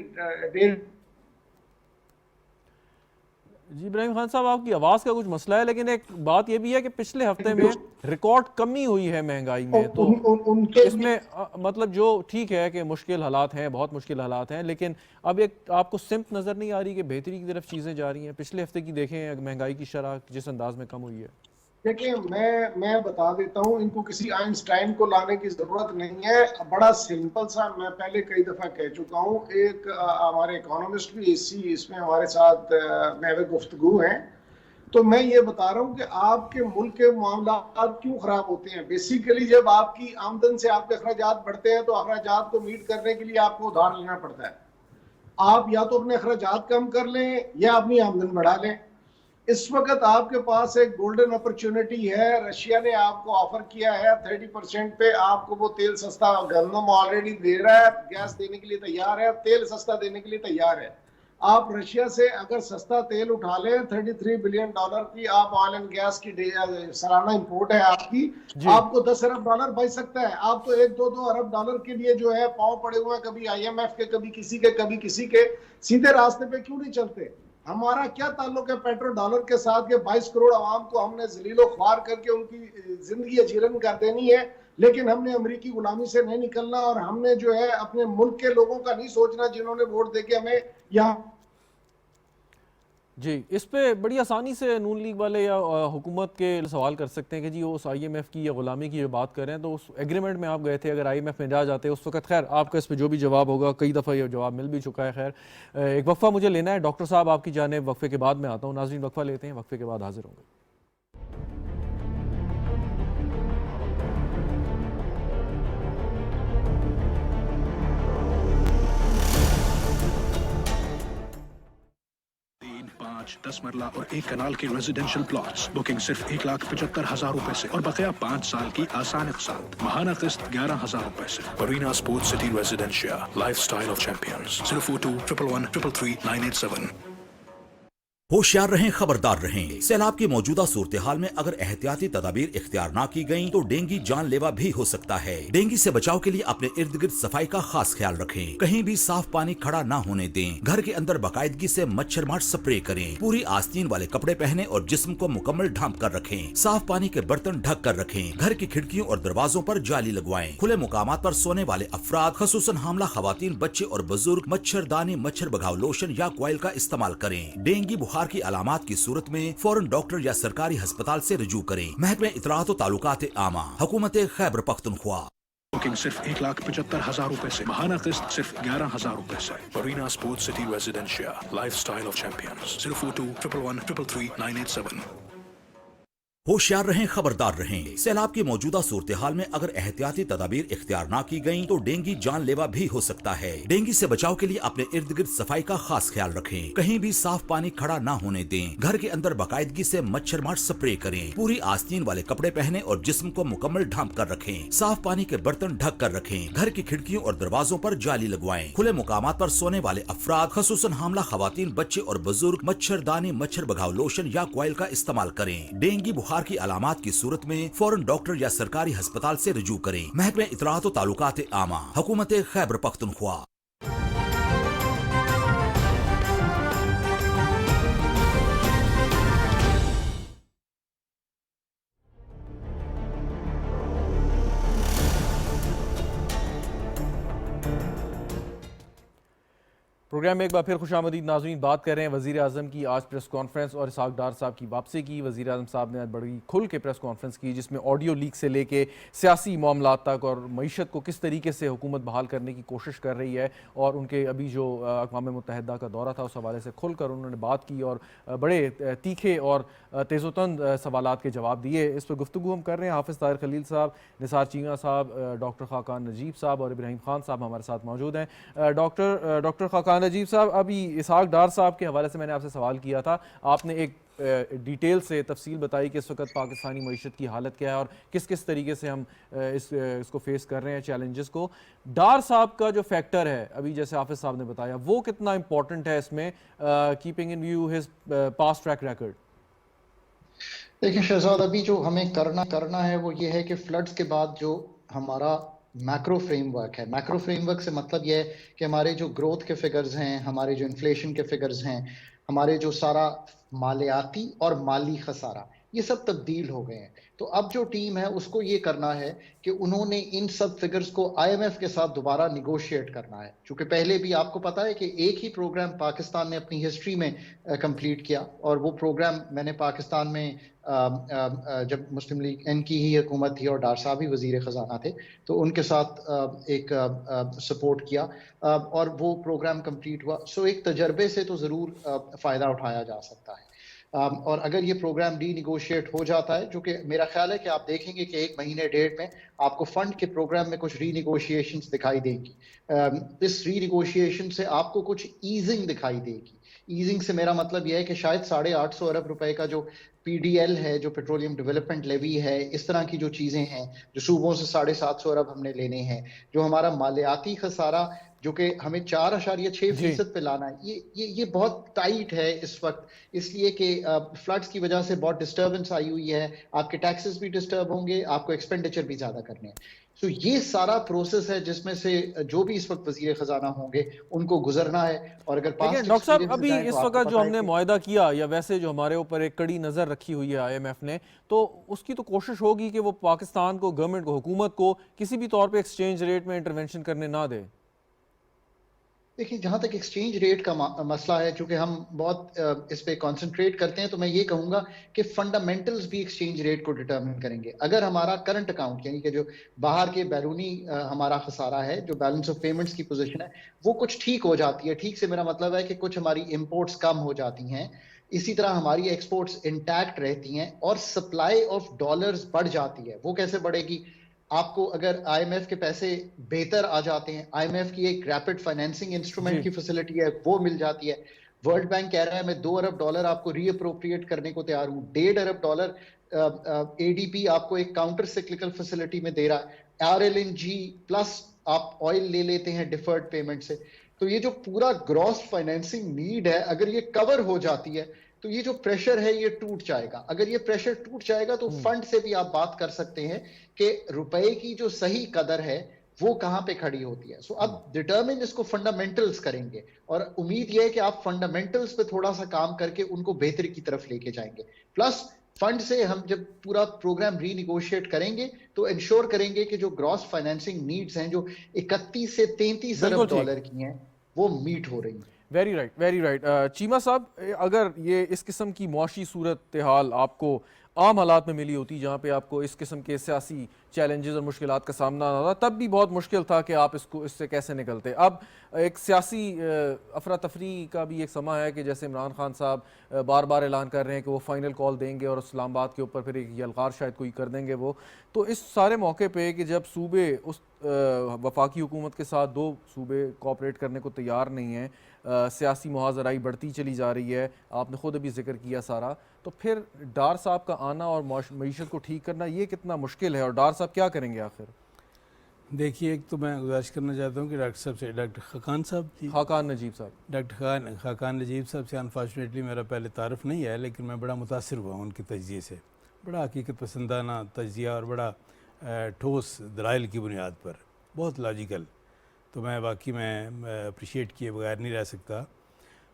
जी इब्राहिम खान साहब, आपकी आवाज़ का कुछ मसला है, लेकिन एक बात यह भी है कि पिछले हफ्ते में रिकॉर्ड कमी हुई है महंगाई में। तो उनके इसमें मतलब जो ठीक है कि मुश्किल हालात हैं, बहुत मुश्किल हालात हैं, लेकिन अब एक आपको सिम्त नज़र नहीं आ रही कि बेहतरी की तरफ चीज़ें जा रही हैं? पिछले हफ्ते की देखें महंगाई की शरह जिस अंदाज में कम हुई है। देखिए, मैं बता देता हूँ, इनको किसी आइंस्टाइन को लाने की जरूरत नहीं है। बड़ा सिंपल सा, मैं पहले कई दफा कह चुका हूँ, एक हमारे इकोनॉमिस्ट भी इसमें हमारे साथ महवे गुफ्तगू हैं, तो मैं ये बता रहा हूँ कि आपके मुल्क के मामला क्यों खराब होते हैं। बेसिकली जब आपकी आमदन से आपके अखराजात बढ़ते हैं तो अखराजात को मीट करने के लिए आपको उधार लेना पड़ता है। आप या तो अपने अखराजात कम कर लें या अपनी आमदन बढ़ा लें। इस वक्त आपके पास एक गोल्डन अपॉर्चुनिटी है। रशिया ने आपको ऑफर किया है 30% पे, आपको वो तेल सस्ता, गंदम ऑलरेडी दे रहा है, गैस देने के लिए तैयार है, तेल सस्ता देने के लिए तैयार है। आप रशिया से अगर सस्ता तेल उठा लें, $33 बिलियन की आप ऑयल एंड गैस की सालाना इंपोर्ट है आपकी, आपको $10 अरब बच सकता है। आप तो $1-2 अरब के लिए जो है पांव पड़े हुए हैं, कभी IMF के, कभी किसी के। सीधे रास्ते पे क्यों नहीं चलते? हमारा क्या ताल्लुक है पेट्रो डॉलर के साथ के 22 करोड़ आवाम को हमने जलीलो ख्वार करके उनकी जिंदगी अजीरन कर देनी है, लेकिन हमने अमेरिकी गुलामी से नहीं निकलना, और हमने जो है अपने मुल्क के लोगों का नहीं सोचना जिन्होंने वोट देके हमें यहाँ। जी, इस पे बड़ी आसानी से नून लीग वाले या हुकूमत के सवाल कर सकते हैं कि जी उस IMF की या गुलामी की जो बात कर रहे हैं, तो उस एग्रीमेंट में आप गए थे, अगर IMF में जाते उस वक्त, खैर आपका इस पे जो भी जवाब होगा, कई दफ़ा ये जवाब मिल भी चुका है। खैर एक वक्फा मुझे लेना है, डॉक्टर साहब आपकी जानिब, वक्फे के बाद मैं आता हूँ। नाज़रीन वक्फा लेते हैं, वक्फे के बाद हाजिर होंगे। पाँच 10 मरला और 1 कनाल के रेजिडेंशियल प्लॉट्स। बुकिंग सिर्फ 1,75,000 रुपए से और बकाया 5 साल की आसान इक़सात। महाना किस्त 11,000 रुपए से। Marina sports city residencia, lifestyle of champions. 042 111 333 987। होशियार रहें, खबरदार रहें। सैलाब की मौजूदा सूरत हाल में अगर एहतियाती तदाबीर इख्तियार ना की गयी तो डेंगू जानलेवा भी हो सकता है। डेंगू से बचाव के लिए अपने इर्द गिर्द सफाई का खास ख्याल रखें। कहीं भी साफ पानी खड़ा ना होने दें। घर के अंदर बाकायदगी से मच्छर मार स्प्रे करें। पूरी आस्तीन वाले कपड़े पहने और जिस्म को मुकम्मल ढांप कर रखें। साफ पानी के बर्तन ढक कर रखें। घर की खिड़कियों और दरवाजों पर जाली लगवाएं। खुले मुकामात पर सोने वाले अफराद, खसूसन हामला खवातीन, बच्चे और बुजुर्ग मच्छरदानी, मच्छर भगाव लोशन या कॉइल का इस्तेमाल करें। डेंगू बुखार की अलामात की सूरत में फौरन डॉक्टर या सरकारी अस्पताल से रुजू करें। महकमे इतलात व तालुकात आमा, हुकूमत खैबर पख्तूनख्वा। बुकिंग सिर्फ 1,75,000 रुपए से। महाना किस्त सिर्फ 11,000 रुपए से। Marina sports city residencia, lifestyle of champions. 042 111 333 987। होशियार रहें, खबरदार रहें। सैलाब की मौजूदा सूरत हाल में अगर एहतियाती तदाबीर इख्तियार ना की गई तो डेंगू जानलेवा भी हो सकता है। डेंगू से बचाव के लिए अपने इर्द गिर्द सफाई का खास ख्याल रखें। कहीं भी साफ पानी खड़ा ना होने दें। घर के अंदर बाकायदगी से मच्छर मार स्प्रे करें। पूरी आस्तीन वाले कपड़े पहने और जिस्म को मुकम्मल ढांप कर रखें। साफ पानी के बर्तन ढक कर रखें। घर की खिड़कियों और दरवाजों पर जाली लगवाएं। खुले मुकामात पर सोने वाले अफराद, खसूसन हामला खवातीन, बच्चे और बुजुर्ग मच्छरदानी, मच्छर भगाव लोशन या कॉइल का इस्तेमाल करें। डेंगू बुखार की अलामात की सूरत में फौरन डॉक्टर या सरकारी अस्पताल से रुजू करें। महकमे इतलात व तालुकात आमा, हुकूमत खैबर पख्तूनख्वा। प्रोग्राम में एक बार फिर खुशामदीद नाज़रीन। बात कर रहे हैं वज़ीर आज़म की आज प्रेस कॉन्फ्रेंस और इसहाक डार साहब की वापसी की। वज़ीर आज़म साहब ने आज बड़ी खुल के प्रेस कॉन्फ्रेंस की, जिसमें ऑडियो लीक से लेके सियासी मामलात तक और मईशत को किस तरीके से हुकूमत बहाल करने की कोशिश कर रही है, और उनके अभी जो अक़वाम मुत्तहिदा का दौरा था उस हवाले से खुल कर उन्होंने बात की और बड़े तीखे और तेज़ोतंद सवालात के जवाब दिए। इस पर गुफ्तगू हम कर रहे हैं। हाफ़िज़ ताहिर खलील साहब, निसार चीमा साहब, डॉक्टर खाकान नजीब साहब और इब्राहिम खान साहब हमारे साथ मौजूद हैं। डॉक्टर खाकान नजीब साहब, अभी इसहाक डार साहब के हवाले से मैंने आपसे सवाल किया था। आपने एक डिटेल से तफसील बताई कि इस वक्त पाकिस्तानी मईशत की हालत क्या है और किस किस तरीके से हम इसको फेस कर रहे हैं, चैलेंजेस को। डार साहब का जो फैक्टर है, अभी जैसे हाफिज़ साहब ने बताया, वो कितना इंपॉर्टेंट है इसमें, keeping in view his past track record? देखिए शहजाद, अभी जो हमें करना है वो ये है कि फ्लड्स के बाद जो हमारा मैक्रो फ्रेमवर्क है, मैक्रो फ्रेमवर्क से मतलब ये है कि हमारे जो ग्रोथ के फिगर्स हैं, हमारे जो इन्फ्लेशन के फिगर्स हैं, हमारे जो सारा मालियाती और माली खसारा, ये सब तब्दील हो गए हैं। तो अब जो टीम है उसको ये करना है कि उन्होंने इन सब फिगर्स को आईएमएफ के साथ दोबारा निगोशिएट करना है। क्योंकि पहले भी आपको पता है कि एक ही प्रोग्राम पाकिस्तान ने अपनी हिस्ट्री में कंप्लीट किया, और वो प्रोग्राम मैंने पाकिस्तान में जब मुस्लिम लीग एन की ही हुकूमत थी और डार साहब ही वजीर ख़जाना थे, तो उनके साथ एक सपोर्ट किया और वो प्रोग्राम कंप्लीट हुआ। सो एक तजर्बे से तो ज़रूर फ़ायदा उठाया जा सकता है। और अगर ये प्रोग्राम रीनिगोशिएट हो जाता है, जो कि मेरा ख्याल है कि आप देखेंगे कि 1 महीने 1.5 में आपको फंड के प्रोग्राम में कुछ रीनिगोशिएशंस दिखाई देंगी। इस रीनिगोशिएशन से आपको कुछ ईजिंग दिखाई देगी। ईजिंग से मेरा मतलब यह है कि शायद 850 अरब रुपए का जो पीडीएल है, जो पेट्रोलियम डेवलपमेंट लेवी है, इस तरह की जो चीज़ें हैं, जो सूबों से 750 अरब हमने लेने हैं, जो हमारा मालियाती खसारा जो कि हमें 4.6% पे लाना है, ये बहुत टाइट है इस वक्त, इसलिए कि फ्लड्स की वजह से बहुत डिस्टर्बेंस आई हुई है। आपके टैक्सेस भी डिस्टर्ब होंगे, आपको एक्सपेंडिचर भी ज़्यादा करने हैं। तो ये सारा प्रोसेस है जिसमें से जो भी इस वक्त वजीर खजाना होंगे उनको गुजरना है। और अगर डॉक्टर साहब, अभी इस वक्त जो हमने मुआहदा किया, या वैसे जो हमारे ऊपर एक कड़ी नज़र रखी हुई है आईएमएफ ने, तो उसकी तो कोशिश होगी कि वो पाकिस्तान को, गवर्नमेंट को, हुकूमत को किसी भी तौर पर एक्सचेंज रेट में इंटरवेंशन करने ना दे। देखिए, जहाँ तक एक्सचेंज रेट का मसला है, चूंकि हम बहुत इस पे कंसंट्रेट करते हैं, तो मैं ये कहूँगा कि फंडामेंटल्स भी एक्सचेंज रेट को डिटरमिन करेंगे। अगर हमारा करंट अकाउंट, यानी कि जो बाहर के बैरूनी हमारा खसारा है, जो बैलेंस ऑफ पेमेंट्स की पोजीशन है, वो कुछ ठीक हो जाती है। ठीक से मेरा मतलब है कि कुछ हमारी इंपोर्ट्स कम हो जाती हैं, इसी तरह हमारी एक्सपोर्ट्स इंटैक्ट रहती हैं और सप्लाई ऑफ डॉलर्स बढ़ जाती है। वो कैसे बढ़ेगी? आपको अगर आईएमएफ के पैसे बेहतर आ जाते हैं, आईएमएफ की एक रैपिड फाइनेंसिंग इंस्ट्रूमेंट की फैसिलिटी है, वो मिल जाती है। वर्ल्ड बैंक कह रहा है मैं 2 अरब डॉलर आपको रीअप्रोप्रिएट करने को तैयार हूं। 1.5 अरब डॉलर एडीपी आपको एक काउंटर सिक्लिकल फैसिलिटी में दे रहा है। आरएलएनजी प्लस आप ऑयल ले लेते हैं डिफर्ड पेमेंट से। तो ये जो पूरा ग्रॉस फाइनेंसिंग नीड है, अगर ये कवर हो जाती है तो ये जो प्रेशर है ये टूट जाएगा। अगर ये प्रेशर टूट जाएगा तो फंड से भी आप बात कर सकते हैं कि रुपए की जो सही कदर है वो कहां पे खड़ी होती है। सो अब डिटरमिन इसको फंडामेंटल्स करेंगे, और उम्मीद ये है कि आप फंडामेंटल्स पे थोड़ा सा काम करके उनको बेहतरी की तरफ लेके जाएंगे। प्लस फंड से हम जब पूरा प्रोग्राम रीनिगोशिएट करेंगे तो इंश्योर करेंगे कि जो ग्रॉस फाइनेंसिंग नीड्स हैं, जो 31 से 33 अरब डॉलर की हैं, वो मीट हो रही हैं। Very right, very right. Cheema साहब, अगर ये इस किस्म की मुआशी सूरत हाल आपको आम हालात में मिली होती, जहाँ पे आपको इस किस्म के सियासी चैलेंजेस और मुश्किलात का सामना ना था, तब भी बहुत मुश्किल था कि आप इससे कैसे निकलते। अब एक सियासी अफरा तफरी का भी एक समा है कि जैसे इमरान खान साहब बार बार ऐलान कर रहे हैं कि वो फाइनल कॉल देंगे और इस्लामाबाद के ऊपर फिर एक यलगार शायद कोई कर देंगे वो। तो इस सारे मौके पे कि जब सूबे उस वफाकी हुकूमत के साथ दो सूबे कोऑपरेट करने को तैयार नहीं हैं, सियासी मुहाजराई बढ़ती चली जा रही है, आपने ख़ुद अभी जिक्र किया सारा, तो फिर डार साहब का आना और मईशत को ठीक करना ये कितना मुश्किल है और डार साहब क्या करेंगे आखिर? देखिए, एक तो मैं गुजारिश करना चाहता हूँ कि डॉक्टर साहब से, डॉक्टर खाकान साहब जी, खाकान नजीब साहब, डॉक्टर खाकान नजीब साहब से अनफॉर्चुनेटली मेरा पहले तारुफ नहीं है, लेकिन मैं बड़ा मुतासिर हुआ उनके तजिए से। बड़ा हकीकत पसंदाना तजिया और बड़ा ठोस दलाइल की बुनियाद पर, बहुत लॉजिकल। तो मैं वाकई में अप्रिशिएट किए बगैर नहीं रह सकता।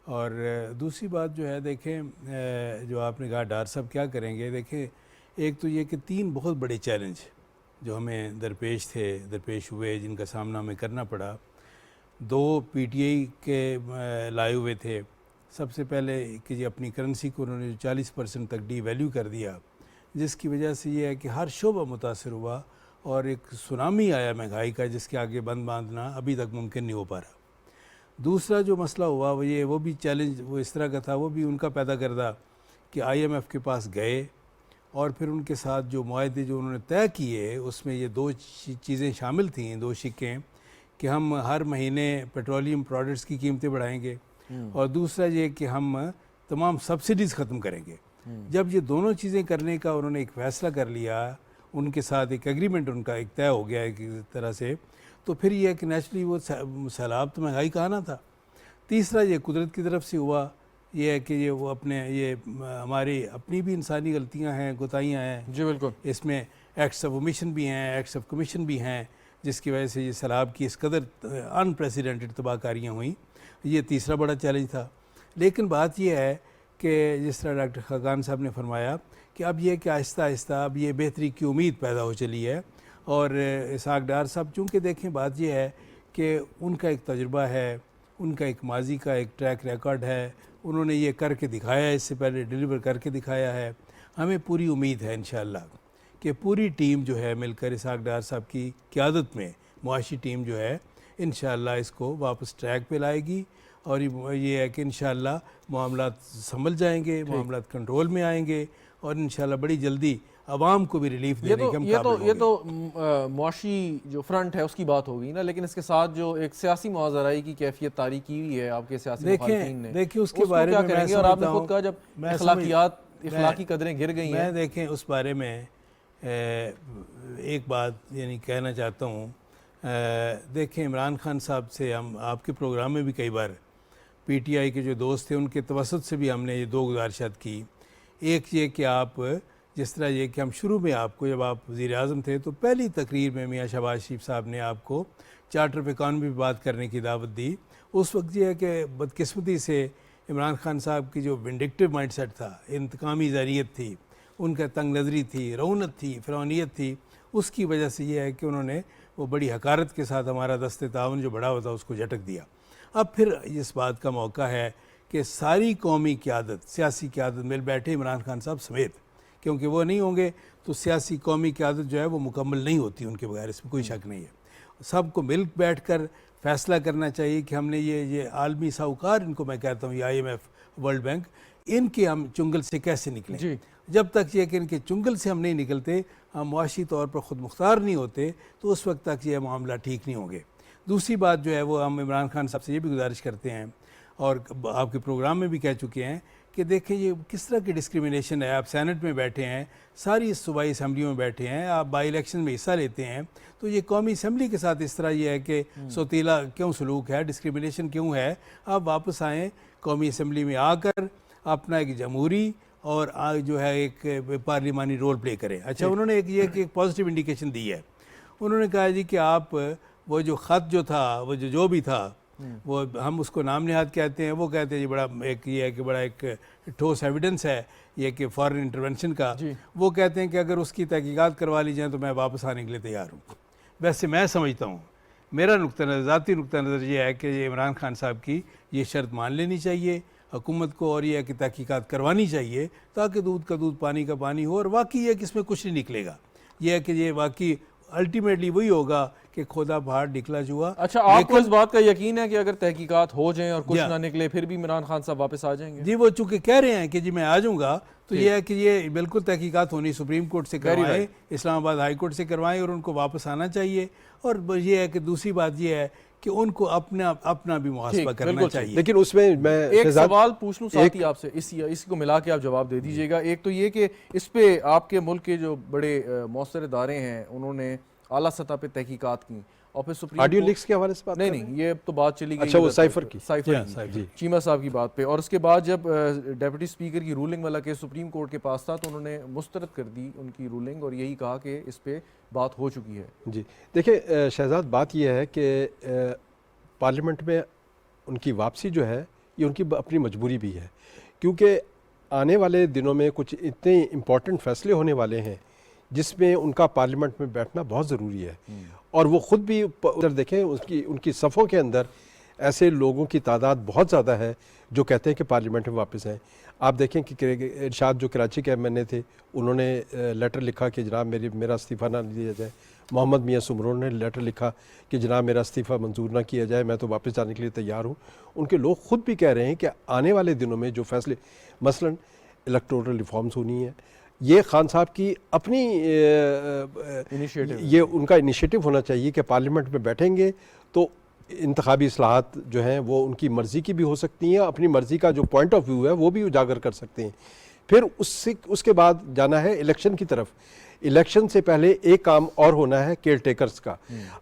और दूसरी बात जो है, देखें जो आपने कहा डार साहब क्या करेंगे, देखें एक तो ये कि 3 बहुत बड़े चैलेंज जो हमें दरपेश हुए, जिनका सामना हमें करना पड़ा। 2 पीटीआई के लाए हुए थे। सबसे पहले कि जी अपनी करेंसी को उन्होंने 40% तक डीवैल्यू कर दिया, जिसकी वजह से ये है कि हर शोबा मुतासर हुआ और एक सुनामी आया महंगाई का, जिसके आगे बंद बांधना अभी तक मुमकिन नहीं हो पा रहा। दूसरा जो मसला हुआ वो भी चैलेंज वो इस तरह का था, वो भी उनका पैदा करदा कि IMF के पास गए और फिर उनके साथ जो मुआहदे जो उन्होंने तय किए, उसमें ये 2 चीज़ें शामिल थीं, 2 शिक्कें, कि हम हर महीने पेट्रोलियम प्रोडक्ट्स की कीमतें बढ़ाएंगे और दूसरा ये कि हम तमाम सब्सिडीज़ ख़त्म करेंगे। जब ये दोनों चीज़ें करने का उन्होंने एक फ़ैसला कर लिया, उनके साथ एक एग्रीमेंट उनका एक तय हो गया एक तरह से, तो फिर यह है कि नेचुरली वो सैलाब तो महंगाई का आना था। तीसरा ये कुदरत की तरफ से हुआ, ये है कि ये वो अपने ये हमारी अपनी भी इंसानी गलतियां हैं, कोताहियां हैं जी बिल्कुल, इसमें एक्ट्स ऑफ ओमिशन भी हैं, एक्ट्स ऑफ कमीशन भी हैं, जिसकी वजह से ये सैलाब की इस कदर अनप्रेसिडेंटेड तबाहकारियाँ हुई। ये तीसरा बड़ा चैलेंज था। लेकिन बात यह है कि जिस तरह डॉक्टर खाकान साहब ने फरमाया कि अब यह कि आहिस्ता आहिस्ता अब ये बेहतरी की उम्मीद पैदा हो चली है। और इसहाक डार साहब, चूँकि देखें बात यह है कि उनका एक तजुर्बा है, उनका एक माजी का एक ट्रैक रिकॉर्ड है, उन्होंने ये करके दिखाया है, इससे पहले डिलीवर करके दिखाया है। हमें पूरी उम्मीद है इंशाअल्लाह कि पूरी टीम जो है मिलकर इसहाक डार साहब की क़यादत में मुआशी टीम जो है इंशाअल्लाह इसको वापस ट्रैक पे लाएगी और ये है कि इंशाअल्लाह मामलात संभल जाएंगे, मामलात कंट्रोल में आएंगे और इंशाअल्लाह बड़ी जल्दी आवाम को भी रिलीफ देने के हम ये तो मुआशी जो फ्रंट है उसकी बात होगी ना, लेकिन इसके साथ जो एक सियासी मुआजराई की कैफियत तारी की हुई है आपके सियासी मुखालिफिन ने, देखिए उसके बारे में करेंगे। और आपने खुद कहा जब इखलाकी कदरें गिर गई हैं, देखें उस बारे में एक बात यानी कहना चाहता हूँ। देखें इमरान खान साहब से हम आपके प्रोग्राम में भी कई बार PTI के जो दोस्त थे उनके तवसत से भी हमने ये 2 गुजारिशात की। एक ये कि आप जिस तरह ये कि हम शुरू में आपको जब आप वज़ीर-ए-आज़म थे तो पहली तकरीर में मियाँ शहबाज शरीफ साहब ने आपको चार्टर ऑफ इकॉनमी पर बात करने की दावत दी। उस वक्त ये है कि बदकिस्मती से इमरान खान साहब की जो विंडिक्टिव माइंडसेट था, इंतकामी ज़रियत थी, उनका तंग नज़री थी, रौनत थी, फ़िरौनियत थी, उसकी वजह से ये है कि उन्होंने वो बड़ी हकारत के साथ हमारा दस्ते तावन जो बढ़ा हुआ था उसको झटक दिया। अब फिर इस बात का मौका है कि सारी कौमी क़यादत, सियासी क़यादत मिल बैठे इमरान खान साहब समेत, क्योंकि वो नहीं होंगे तो सियासी कौमी क़यादत जो है वो मुकम्मल नहीं होती उनके बगैर, इसमें कोई शक नहीं है। सबको मिल बैठ कर फ़ैसला करना चाहिए कि हमने ये आलमी साहूकार, इनको मैं कहता हूँ, ये IMF, वर्ल्ड बैंक, इनके हम चुंगल से कैसे निकलें। जब तक ये कि इनके चुंगल से हम नहीं निकलते, हम मुआशी तौर पर ख़ुद मुख्तार नहीं होते, तो उस वक्त तक ये मामला ठीक नहीं होंगे। दूसरी बात जो है वो हम इमरान खान साहब से ये भी गुजारिश करते हैं और आपके प्रोग्राम में भी कह चुके हैं कि देखें ये किस तरह की डिस्क्रिमिनेशन है। आप सेनेट में बैठे हैं, सारी सूबाई असम्बलियों में बैठे हैं, आप बाई इलेक्शन में हिस्सा लेते हैं, तो ये कौमी असम्बली के साथ इस तरह ये है कि सोतीला क्यों सलूक है, डिस्क्रिमिनेशन क्यों है। आप वापस आएँ कौमी असम्बली में आकर अपना एक जमहूरी और जो है एक पार्लिमानी रोल प्ले करें। अच्छा, उन्होंने एक पॉजिटिव इंडिकेशन दी है। उन्होंने कहा जी कि आप वो जो ख़त जो था, वो जो भी था, वो हम उसको नाम निहाद कहते हैं, वो कहते हैं जी बड़ा एक ये है कि बड़ा एक ठोस एविडेंस है ये कि फॉरेन इंटरवेंशन का। वो कहते हैं कि अगर उसकी तहकीकात करवा ली जाए तो मैं वापस आने के लिए तैयार हूँ। वैसे मैं समझता हूँ, मेरा नुक्ता नज़र, ज़ाती नुक्ता नज़र ये है कि ये इमरान खान साहब की ये शर्त मान लेनी चाहिए हुकूमत को और यह है कि तहकीकात करवानी चाहिए ताकि दूध का दूध पानी का पानी हो। और वाकई है कि इसमें कुछ नहीं निकलेगा, यह है कि ये वाकई अल्टीमेटली वही होगा कि खोदा पहाड़ निकला जुआ। अच्छा, आपको इस बात का यकीन है कि अगर तहकीकात हो जाएं और कुछ ना निकले फिर भी इमरान खान साहब वापस आ जाएंगे? जी, वो चूंकि कह रहे हैं कि जी मैं आ जाऊंगा, तो ये है कि ये बिल्कुल तहकीकात होनी सुप्रीम कोर्ट से करवाएं, इस्लामाबाद हाई कोर्ट से करवाएं और उनको वापस आना चाहिए। और ये है कि दूसरी बात ये है कि उनको अपना भी मुहासबा करना चाहिए। लेकिन उसमें मैं एक सवाल पूछ लूं साथ ही आपसे, इसी को मिला के आप जवाब दे दीजिएगा। एक तो ये कि इस पे आपके मुल्क के जो बड़े मौसर इदारे हैं उन्होंने आला सतह पे तहकीकात की और फिर सुप्रीम ऑडियो लीक्स के हवाले से बात नहीं, ये तो बात चली गई। अच्छा, वो साइफर की चीमा साहब की बात पे। और उसके बाद जब डेप्यूटी स्पीकर की रूलिंग वाला केस सुप्रीम कोर्ट के पास था तो उन्होंने मुस्तरद कर दी उनकी रूलिंग और यही कहा कि इस पे बात हो चुकी है। जी देखिए शहजाद, बात यह है कि पार्लियामेंट में उनकी वापसी जो है ये उनकी अपनी मजबूरी भी है, क्योंकि आने वाले दिनों में कुछ इतने इम्पॉर्टेंट फैसले होने वाले हैं जिसमें उनका पार्लियामेंट में बैठना बहुत ज़रूरी है। और वो ख़ुद भी उधर देखें, उनकी सफ़ों के अंदर ऐसे लोगों की तादाद बहुत ज़्यादा है जो कहते हैं कि पार्लियामेंट में वापस आएँ। आप देखें कि इरशाद जो कराची के MNA थे उन्होंने लेटर लिखा कि जनाब मेरा इस्तीफ़ा ना दिया जाए। मोहम्मद मियाँ सुमरोन ने लेटर लिखा कि जनाब मेरा इस्तीफ़ा मंजूर ना किया जाए, मैं तो वापस जाने के लिए तैयार हूँ। उनके लोग ख़ुद भी कह रहे हैं कि आने वाले दिनों में जो फैसले, मसलन इलेक्टोरल रिफॉर्म्स होनी है, ये खान साहब की अपनी ये उनका इनिशिएटिव होना चाहिए कि पार्लियामेंट में बैठेंगे तो इंतखाबी इस्लाहात जो हैं वो उनकी मर्ज़ी की भी हो सकती हैं, अपनी मर्ज़ी का जो पॉइंट ऑफ व्यू है वो भी उजागर कर सकते हैं। फिर उसके बाद जाना है इलेक्शन की तरफ। इलेक्शन से पहले एक काम और होना है केयर टेकर्स का।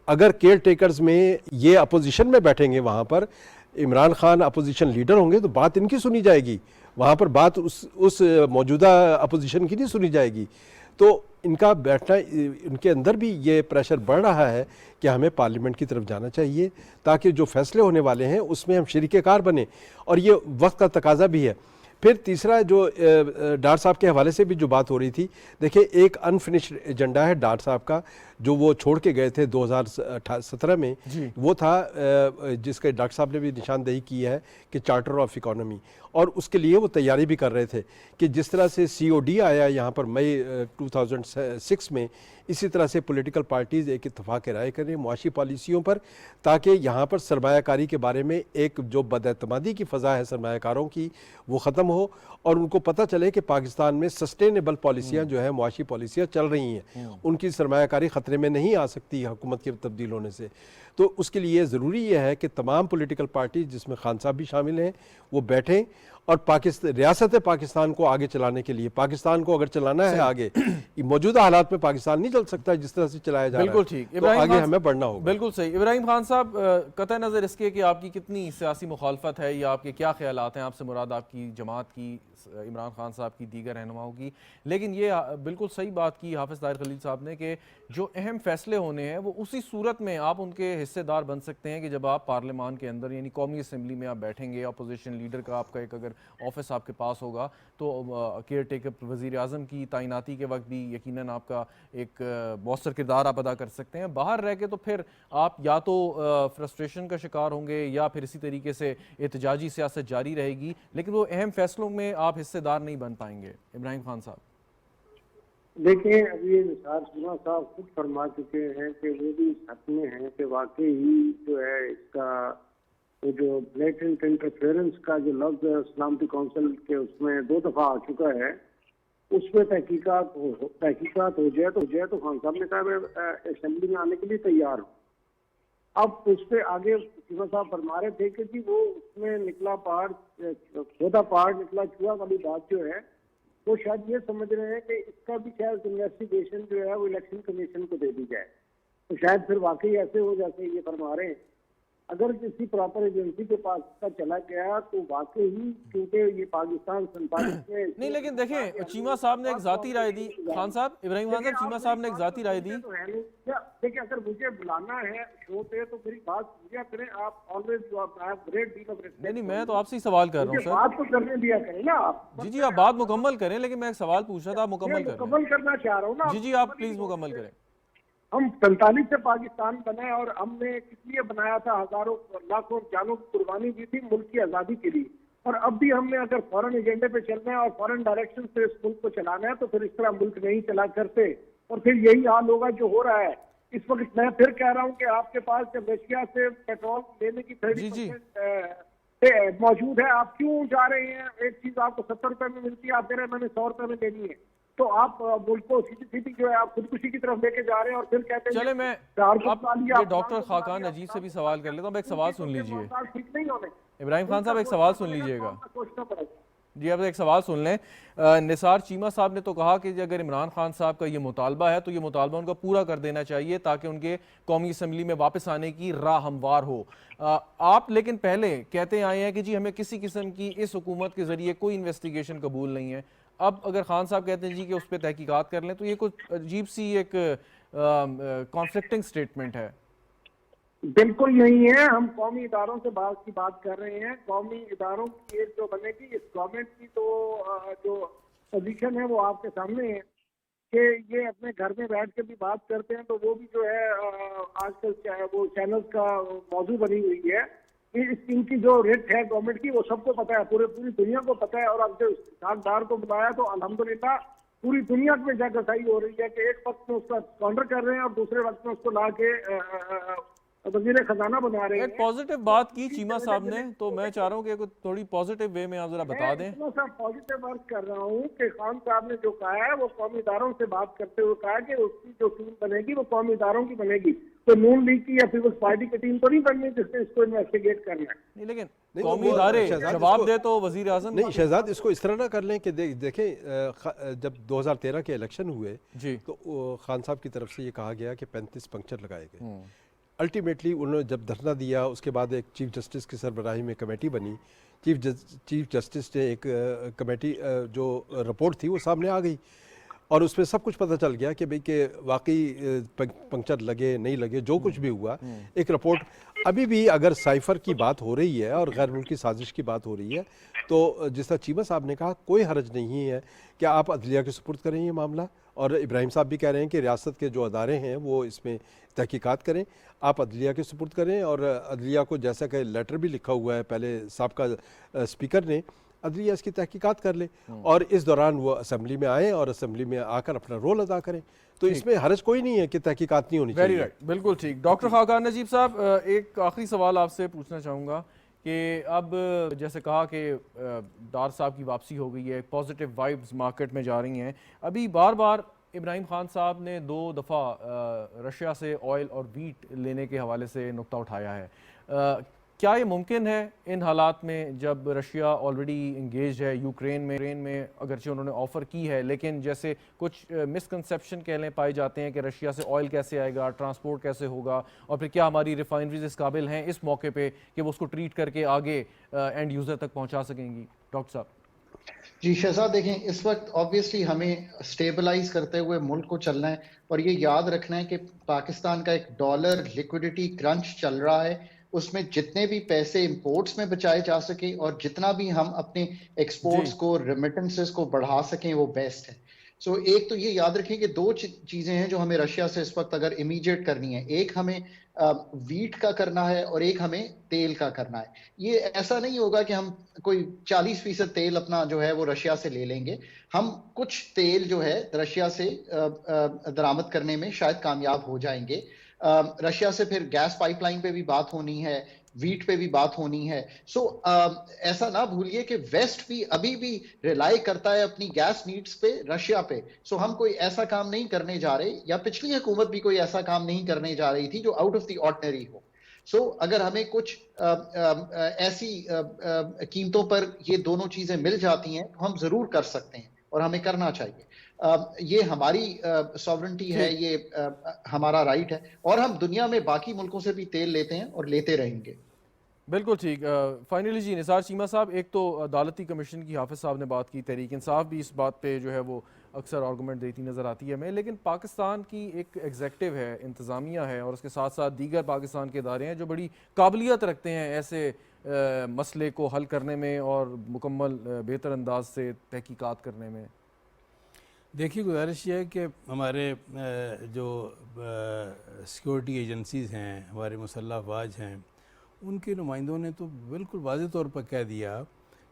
अगर केयर टेकर्स में ये अपोजिशन में बैठेंगे, वहाँ पर इमरान खान अपोजिशन लीडर होंगे तो बात इनकी सुनी जाएगी, वहाँ पर बात उस मौजूदा अपोजिशन की नहीं सुनी जाएगी। तो इनका बैठना, इनके अंदर भी ये प्रेशर बढ़ रहा है कि हमें पार्लियामेंट की तरफ जाना चाहिए ताकि जो फैसले होने वाले हैं उसमें हम शरीक-ए-कार बने, और ये वक्त का तकाजा भी है। फिर तीसरा जो डार साहब के हवाले से भी जो बात हो रही थी, देखिए एक अनफिनिश्ड एजेंडा है डार साहब का जो वो छोड़ के गए थे 2017 में, वो था जिसके डॉक्टर साहब ने भी निशानदेही की है कि चार्टर ऑफ इकोनॉमी, और उसके लिए वो तैयारी भी कर रहे थे कि जिस तरह से COD आया यहाँ पर मई 2006 में, इसी तरह से पॉलिटिकल पार्टीज़ एक इत्तेफाक राय करें मुआशी पॉलिसियों पर, ताकि यहाँ पर सरमायाकारी के बारे में एक जो बदएतमादी की फ़ज़ा है सरमायाकारों की वो ख़त्म हो और उनको पता चले कि पाकिस्तान में सस्टेनेबल पॉलिसियाँ जो है मुआशी पॉलिसियाँ चल रही हैं, उनकी सरमायाकारी ख़तरे में नहीं आ सकती हुकूमत की तब्दील होने से। तो उसके लिए ज़रूरी यह है कि तमाम पॉलिटिकल पार्टी जिसमें खान साहब भी शामिल हैं वो बैठें और रियासत पाकिस्तान को आगे चलाने के लिए, पाकिस्तान को अगर चलाना है आगे, मौजूदा हालात में पाकिस्तान नहीं चल सकता जिस तरह से चलाया जा रहा है। बिल्कुल ठीक, तो आगे हमें बढ़ना होगा। बिल्कुल सही। इब्राहिम खान साहब, कतई नज़र इसके कि आपकी कितनी सियासी मुखालफत है या आपके क्या ख्यालात हैं, आपसे मुराद आपकी जमात की, इमरान खान साहब की, दीगर रहनुमाओं की, लेकिन ये बिल्कुल सही बात की हाफिज़ ताहिर खलील साहब ने कि जो अहम फैसले होने हैं वो उसी सूरत में आप उनके हिस्सेदार बन सकते हैं कि जब आप पार्लियामान के अंदर यानी कौमी असम्बली में आप बैठेंगे, अपोजिशन लीडर का आपका एक अगर ऑफिस आपके पास होगा तो केयर टेकर वज़ीर आज़म की तैनाती के वक्त भी यकीनन आपका एक मौसर किरदार आप अदा कर सकते हैं। बाहर रह के तो फिर आप या तो फ्रस्ट्रेशन का शिकार होंगे या फिर इसी तरीके से एहतजाजी सियासत जारी रहेगी, लेकिन वो अहम फैसलों में आप हिस्सेदार नहीं बन पाएंगे। इब्राहिम खान साहब देखिए, अभी निसार चीमा साहब खुद फरमा चुके हैं कि वो भी इस हक में हैं कि वाकई ही जो है इसका वो जो ब्लेटेंट इंटरफेरेंस का जो लफ्ज सलामती कौंसिल के उसमें 2 दफा आ चुका है, उसमें तहकीकात हो जाए तो खान साहब ने कहा मैं असेंबली में आने के लिए तैयार हूँ। अब उस पर आगे चीमा साहब फरमा रहे थे कि जी वो उसमें निकला पहाड़ खोदा पहाड़ निकला चूहा वाली बात जो है वो शायद ये समझ रहे हैं कि इसका भी शायद इन्वेस्टिगेशन जो है वो इलेक्शन कमीशन को दे दी जाए, तो शायद फिर वाकई ऐसे हो जैसे ये फरमा रहे हैं। अगर किसी प्रॉपर एजेंसी के पास का चला गया तो वाकई ही, क्योंकि ये पाकिस्तान 47 में नहीं, लेकिन देखें चीमा साहब ने एक जाती राय दी, खान साहब, इब्राहिम खान साहब, चीमा साहब ने एक जाती राय दी। देखिए, अगर मुझे बुलाना है शो पे तो मेरी बात पूरा करें आप। Always great deal of respect. नहीं, मैं तो आपसे ही सवाल कर रहा हूँ सर। बात तो करने दिया करें ना आप। जी आप बात मुकम्मल करें, लेकिन मैं एक सवाल पूछ रहा था, आप मुकम्मल करना चाह रहा हूँ ना। जी आप प्लीज मुकम्मल करें। हम 47 से पाकिस्तान बने और हमने किस लिए बनाया था, हजारों लाखों जानों की कुर्बानी दी थी मुल्क की आज़ादी के लिए। और अब भी हमने अगर फॉरेन एजेंडे पे चलना है और फॉरेन डायरेक्शन से इस मुल्क को चलाना है तो फिर इस तरह मुल्क नहीं चला करते, और फिर यही हाल होगा जो हो रहा है इस वक्त। मैं फिर कह रहा हूं कि आपके पास जब रशिया से पेट्रोल लेने की 30% मौजूद है, आप क्यों जा रहे हैं? एक चीज आपको 70 रुपए में मिलती है, आप कह रहे हैं मैंने 100 रुपए में लेनी है, तो आप मुल्क को सीधी सीधी जो है आप खुदकुशी की तरफ लेके जा रहे हैं और फिर कहते हैं। चले मैं ये डॉक्टर खाकान नजीब से भी सवाल कर लेता हूँ। एक सवाल सुन लीजिए ठीक नहीं होने। इब्राहिम खान साहब, एक सवाल सुन लीजिएगा सोचना पड़ेगा। जी। अब एक सवाल सुन लें। निसार चीमा साहब ने तो कहा कि अगर इमरान खान साहब का ये मुतालबा है तो ये मुतालबा उनका पूरा कर देना चाहिए ताकि उनके कौमी असम्बली में वापस आने की राह हमवार हो। आप लेकिन पहले कहते आए हैं कि जी हमें किसी किस्म की इस हुकूमत के ज़रिए कोई इन्वेस्टिगेशन कबूल नहीं है। अब अगर खान साहब कहते हैं जी कि उस पर तहकीकात कर लें तो ये कुछ अजीब सी एक कॉन्फ्लिक्टिंग स्टेटमेंट है। बिल्कुल नहीं है। हम कौमी इदारों से बात कर रहे हैं। कौमी इदारों की एक जो बनेगी इस गवर्नमेंट की, तो जो पोजीशन है वो आपके सामने है कि ये अपने घर में बैठ के भी बात करते हैं, तो वो भी जो है आजकल वो चैनल्स का मौजू बनी हुई है। इनकी जो रेट है गवर्नमेंट की वो सबको पता है, पूरी दुनिया को पता है। और अब जो सागदार को बुलाया तो अल्हम्दुलिल्लाह पूरी दुनिया में जागरसाई हो रही है कि एक वक्त में उसका काउंटर कर रहे हैं और दूसरे वक्त में उसको ला के वजीर खजाना बना रहे हैं। एक पॉजिटिव बात की चीमा साहब ने, तो मैं चाह रहा हूँ कि थोड़ी पॉजिटिव वे में आप जरा बता दें। मैं इतना पॉजिटिव वर्क कर रहा हूँ कि खान साहब ने जो कहा है वो कौमी इदारों से बात करते हुए कहा कि उसकी जो टीम बनेगी वो कौमी इदारों की बनेगी, तो नून लीग की या पीपल्स पार्टी की टीम तो नहीं बननी जिससे इसको इन्वेस्टिगेट करना है। नहीं, लेकिन कौमी इदारे जवाब दे तो वजीर आज़म नहीं। शहजाद इसको इस तरह ना कर लें कि देखें जब 2013 के इलेक्शन हुए जी तो खान साहब की तरफ से ये कहा गया कि 35 पंक्चर लगाए गए। अल्टीमेटली उन्होंने जब धरना दिया उसके बाद एक चीफ जस्टिस की सरबराही में कमेटी बनी। चीफ जस्टिस ने एक कमेटी जो रिपोर्ट थी वो सामने आ गई और उसमें सब कुछ पता चल गया कि भाई के वाकई पंक्चर लगे नहीं लगे, जो कुछ भी हुआ एक रिपोर्ट। अभी भी अगर साइफर की बात हो रही है और गैर मुल्की साजिश की बात हो रही है तो जिस तरह चीमा साहब ने कहा कोई हर्ज नहीं है कि आप अदलिया के सुपुर्द करें ये मामला। और इब्राहिम साहब भी कह रहे हैं कि रियासत के जो अदारे हैं वो इसमें तहकीकात करें, आप अदलिया के सुपुर्द करें। और अदलिया को जैसा कि लेटर भी लिखा हुआ है पहले साबका स्पीकर ने, अदलिया इसकी तहकीकात कर ले और इस दौरान वो असम्बली में आए और असम्बली में आकर अपना रोल अदा करें। तो इसमें हर्ज कोई नहीं है कि तहकीकात नहीं होनी चाहिए। वेरी राइट, बिल्कुल ठीक। डॉक्टर खाकान नजीब साहब, एक आखिरी सवाल आपसे पूछना चाहूँगा कि अब जैसे कहा कि डार साहब की वापसी हो गई है, पॉजिटिव वाइब्स मार्केट में जा रही हैं। अभी बार बार इब्राहिम खान साहब ने 2 दफ़ा रशिया से ऑयल और वीट लेने के हवाले से नुक्ता उठाया है। क्या ये मुमकिन है इन हालात में जब रशिया ऑलरेडी इंगेज है यूक्रेन में अगरचे उन्होंने ऑफ़र की है, लेकिन जैसे कुछ मिसकंसेप्शन कह लें पाए जाते हैं कि रशिया से ऑयल कैसे आएगा, ट्रांसपोर्ट कैसे होगा, और फिर क्या हमारी रिफाइनरीज इस काबिल हैं इस मौके पे कि वो उसको ट्रीट करके आगे एंड यूज़र तक पहुंचा सकेंगी? डॉक्टर साहब जी शहजाद, देखें इस वक्त ऑब्वियसली हमें स्टेबलाइज करते हुए मुल्क को चलना है और ये याद रखना है कि पाकिस्तान का एक डॉलर लिक्विडिटी क्रंच चल रहा है। उसमें जितने भी पैसे इंपोर्ट्स में बचाए जा सके और जितना भी हम अपने एक्सपोर्ट्स को रेमिटेंसेस को बढ़ा सकें वो बेस्ट है। सो एक तो ये याद रखें कि 2 चीजें हैं जो हमें रशिया से इस वक्त अगर इमीडिएट करनी है। एक हमें वीट का करना है और एक हमें तेल का करना है। ये ऐसा नहीं होगा कि हम कोई 40% तेल अपना जो है वो रशिया से ले लेंगे। हम कुछ तेल जो है रशिया से दरामद करने में शायद कामयाब हो जाएंगे। रशिया से फिर गैस पाइपलाइन पे भी बात होनी है, वीट पे भी बात होनी है। सो ऐसा ना भूलिए कि वेस्ट भी अभी भी रिलाई करता है अपनी गैस नीड्स पे रशिया पे। सो हम कोई ऐसा काम नहीं करने जा रहे, या पिछली हुकूमत भी कोई ऐसा काम नहीं करने जा रही थी जो आउट ऑफ द ऑर्डिनरी हो। सो अगर हमें कुछ ऐसी कीमतों पर ये दोनों चीजें मिल जाती हैं तो हम जरूर कर सकते हैं और हमें करना चाहिए। ये हमारी सॉवरेंटी है, ये हमारा राइट है और हम दुनिया में बाकी मुल्कों से भी तेल लेते हैं और लेते रहेंगे। बिल्कुल ठीक। फाइनली जी निसार चीमा साहब, एक तो अदालती कमीशन की हाफिज साहब ने बात की, तहरीक इंसाफ भी इस बात पे जो है वो अक्सर आर्गूमेंट देती नज़र आती है हमें, लेकिन पाकिस्तान की एक एग्जेक्टिव है, इंतज़ामिया है और उसके साथ साथ दीगर पाकिस्तान के इदारे हैं जो बड़ी काबिलियत रखते हैं ऐसे मसले को हल करने में और मुकम्मल बेहतर अंदाज से तहकीकात करने में। देखिए, गुजारिश ये है कि हमारे जो सिक्योरिटी एजेंसीज़ हैं, हमारे मुसल्लह अफवाज हैं, उनके नुमाइंदों ने तो बिल्कुल वाज़ेह तौर पर कह दिया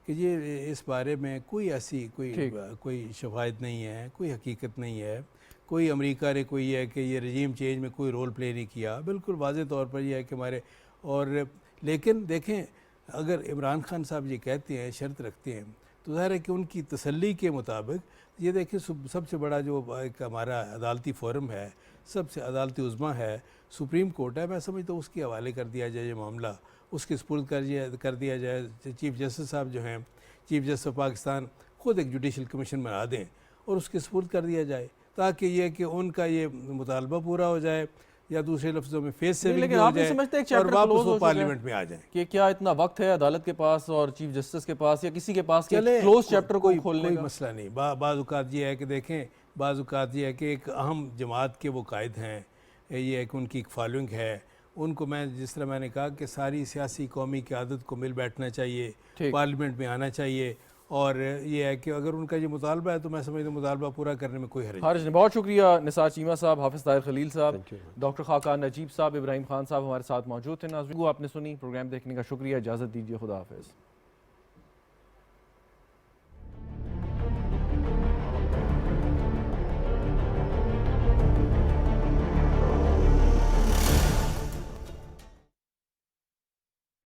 कि ये इस बारे में कोई ऐसी कोई शफायत नहीं है, कोई हकीकत नहीं है, कोई अमेरिका ने कोई है कि ये रजीम चेंज में कोई रोल प्ले नहीं किया। बिल्कुल वाज़े तौर पर यह है कि हमारे और लेकिन देखें, अगर इमरान खान साहब ये कहते हैं, शर्त रखते हैं, तो ज़ाहिर है कि उनकी तसल्ली के मुताबिक ये देखें सबसे बड़ा जो एक हमारा अदालती फोरम है, सबसे अदालती उज़्मा है, सुप्रीम कोर्ट है, मैं समझता हूँ उसके हवाले कर दिया जाए ये मामला, उसके सुपुर्द कर दिया जाए। चीफ़ जस्टिस साहब जो हैं, चीफ़ जस्टिस ऑफ पाकिस्तान ख़ुद एक जुडिशल कमीशन बना दें और उसके सुपुर्द कर दिया जाए, ताकि ये कि उनका ये मुतालबा पूरा हो जाए, या दूसरे लफ्ज़ों में फेस सेविंग लेकिन हो आप नहीं जाए समझते एक और चैप्टर वापस क्लोज वो हो पार्लियामेंट में आ जाए? कि क्या इतना वक्त है अदालत के पास और चीफ जस्टिस के पास या किसी के पास कि क्लोज चैप्टर को खोलने कोई का? मसला नहीं। बाज़ ये है कि देखें, बाज़ औक़ात ये है कि एक अहम जमात के वो कायद हैं, ये है कि उनकी एक फॉलोइंग है, उनको मैं जिस तरह मैंने कहा कि सारी सियासी कौमी क़यादत को मिल बैठना चाहिए, पार्लियामेंट में आना चाहिए, और ये है कि अगर उनका ये मुतालबा है तो मैं समझता हूँ मुतालबा पूरा करने में कोई हर्ज नहीं। बहुत शुक्रिया निसार चीमा साहब, हाफिज़ ताहिर खलील साहब, डॉक्टर खाकान नजीब साहब, इब्राहिम खान साहब हमारे साथ मौजूद थे। नाज़रीन, आपने सुनी, प्रोग्राम देखने का शुक्रिया, इजाज़त दीजिए, खुदा हाफिज़।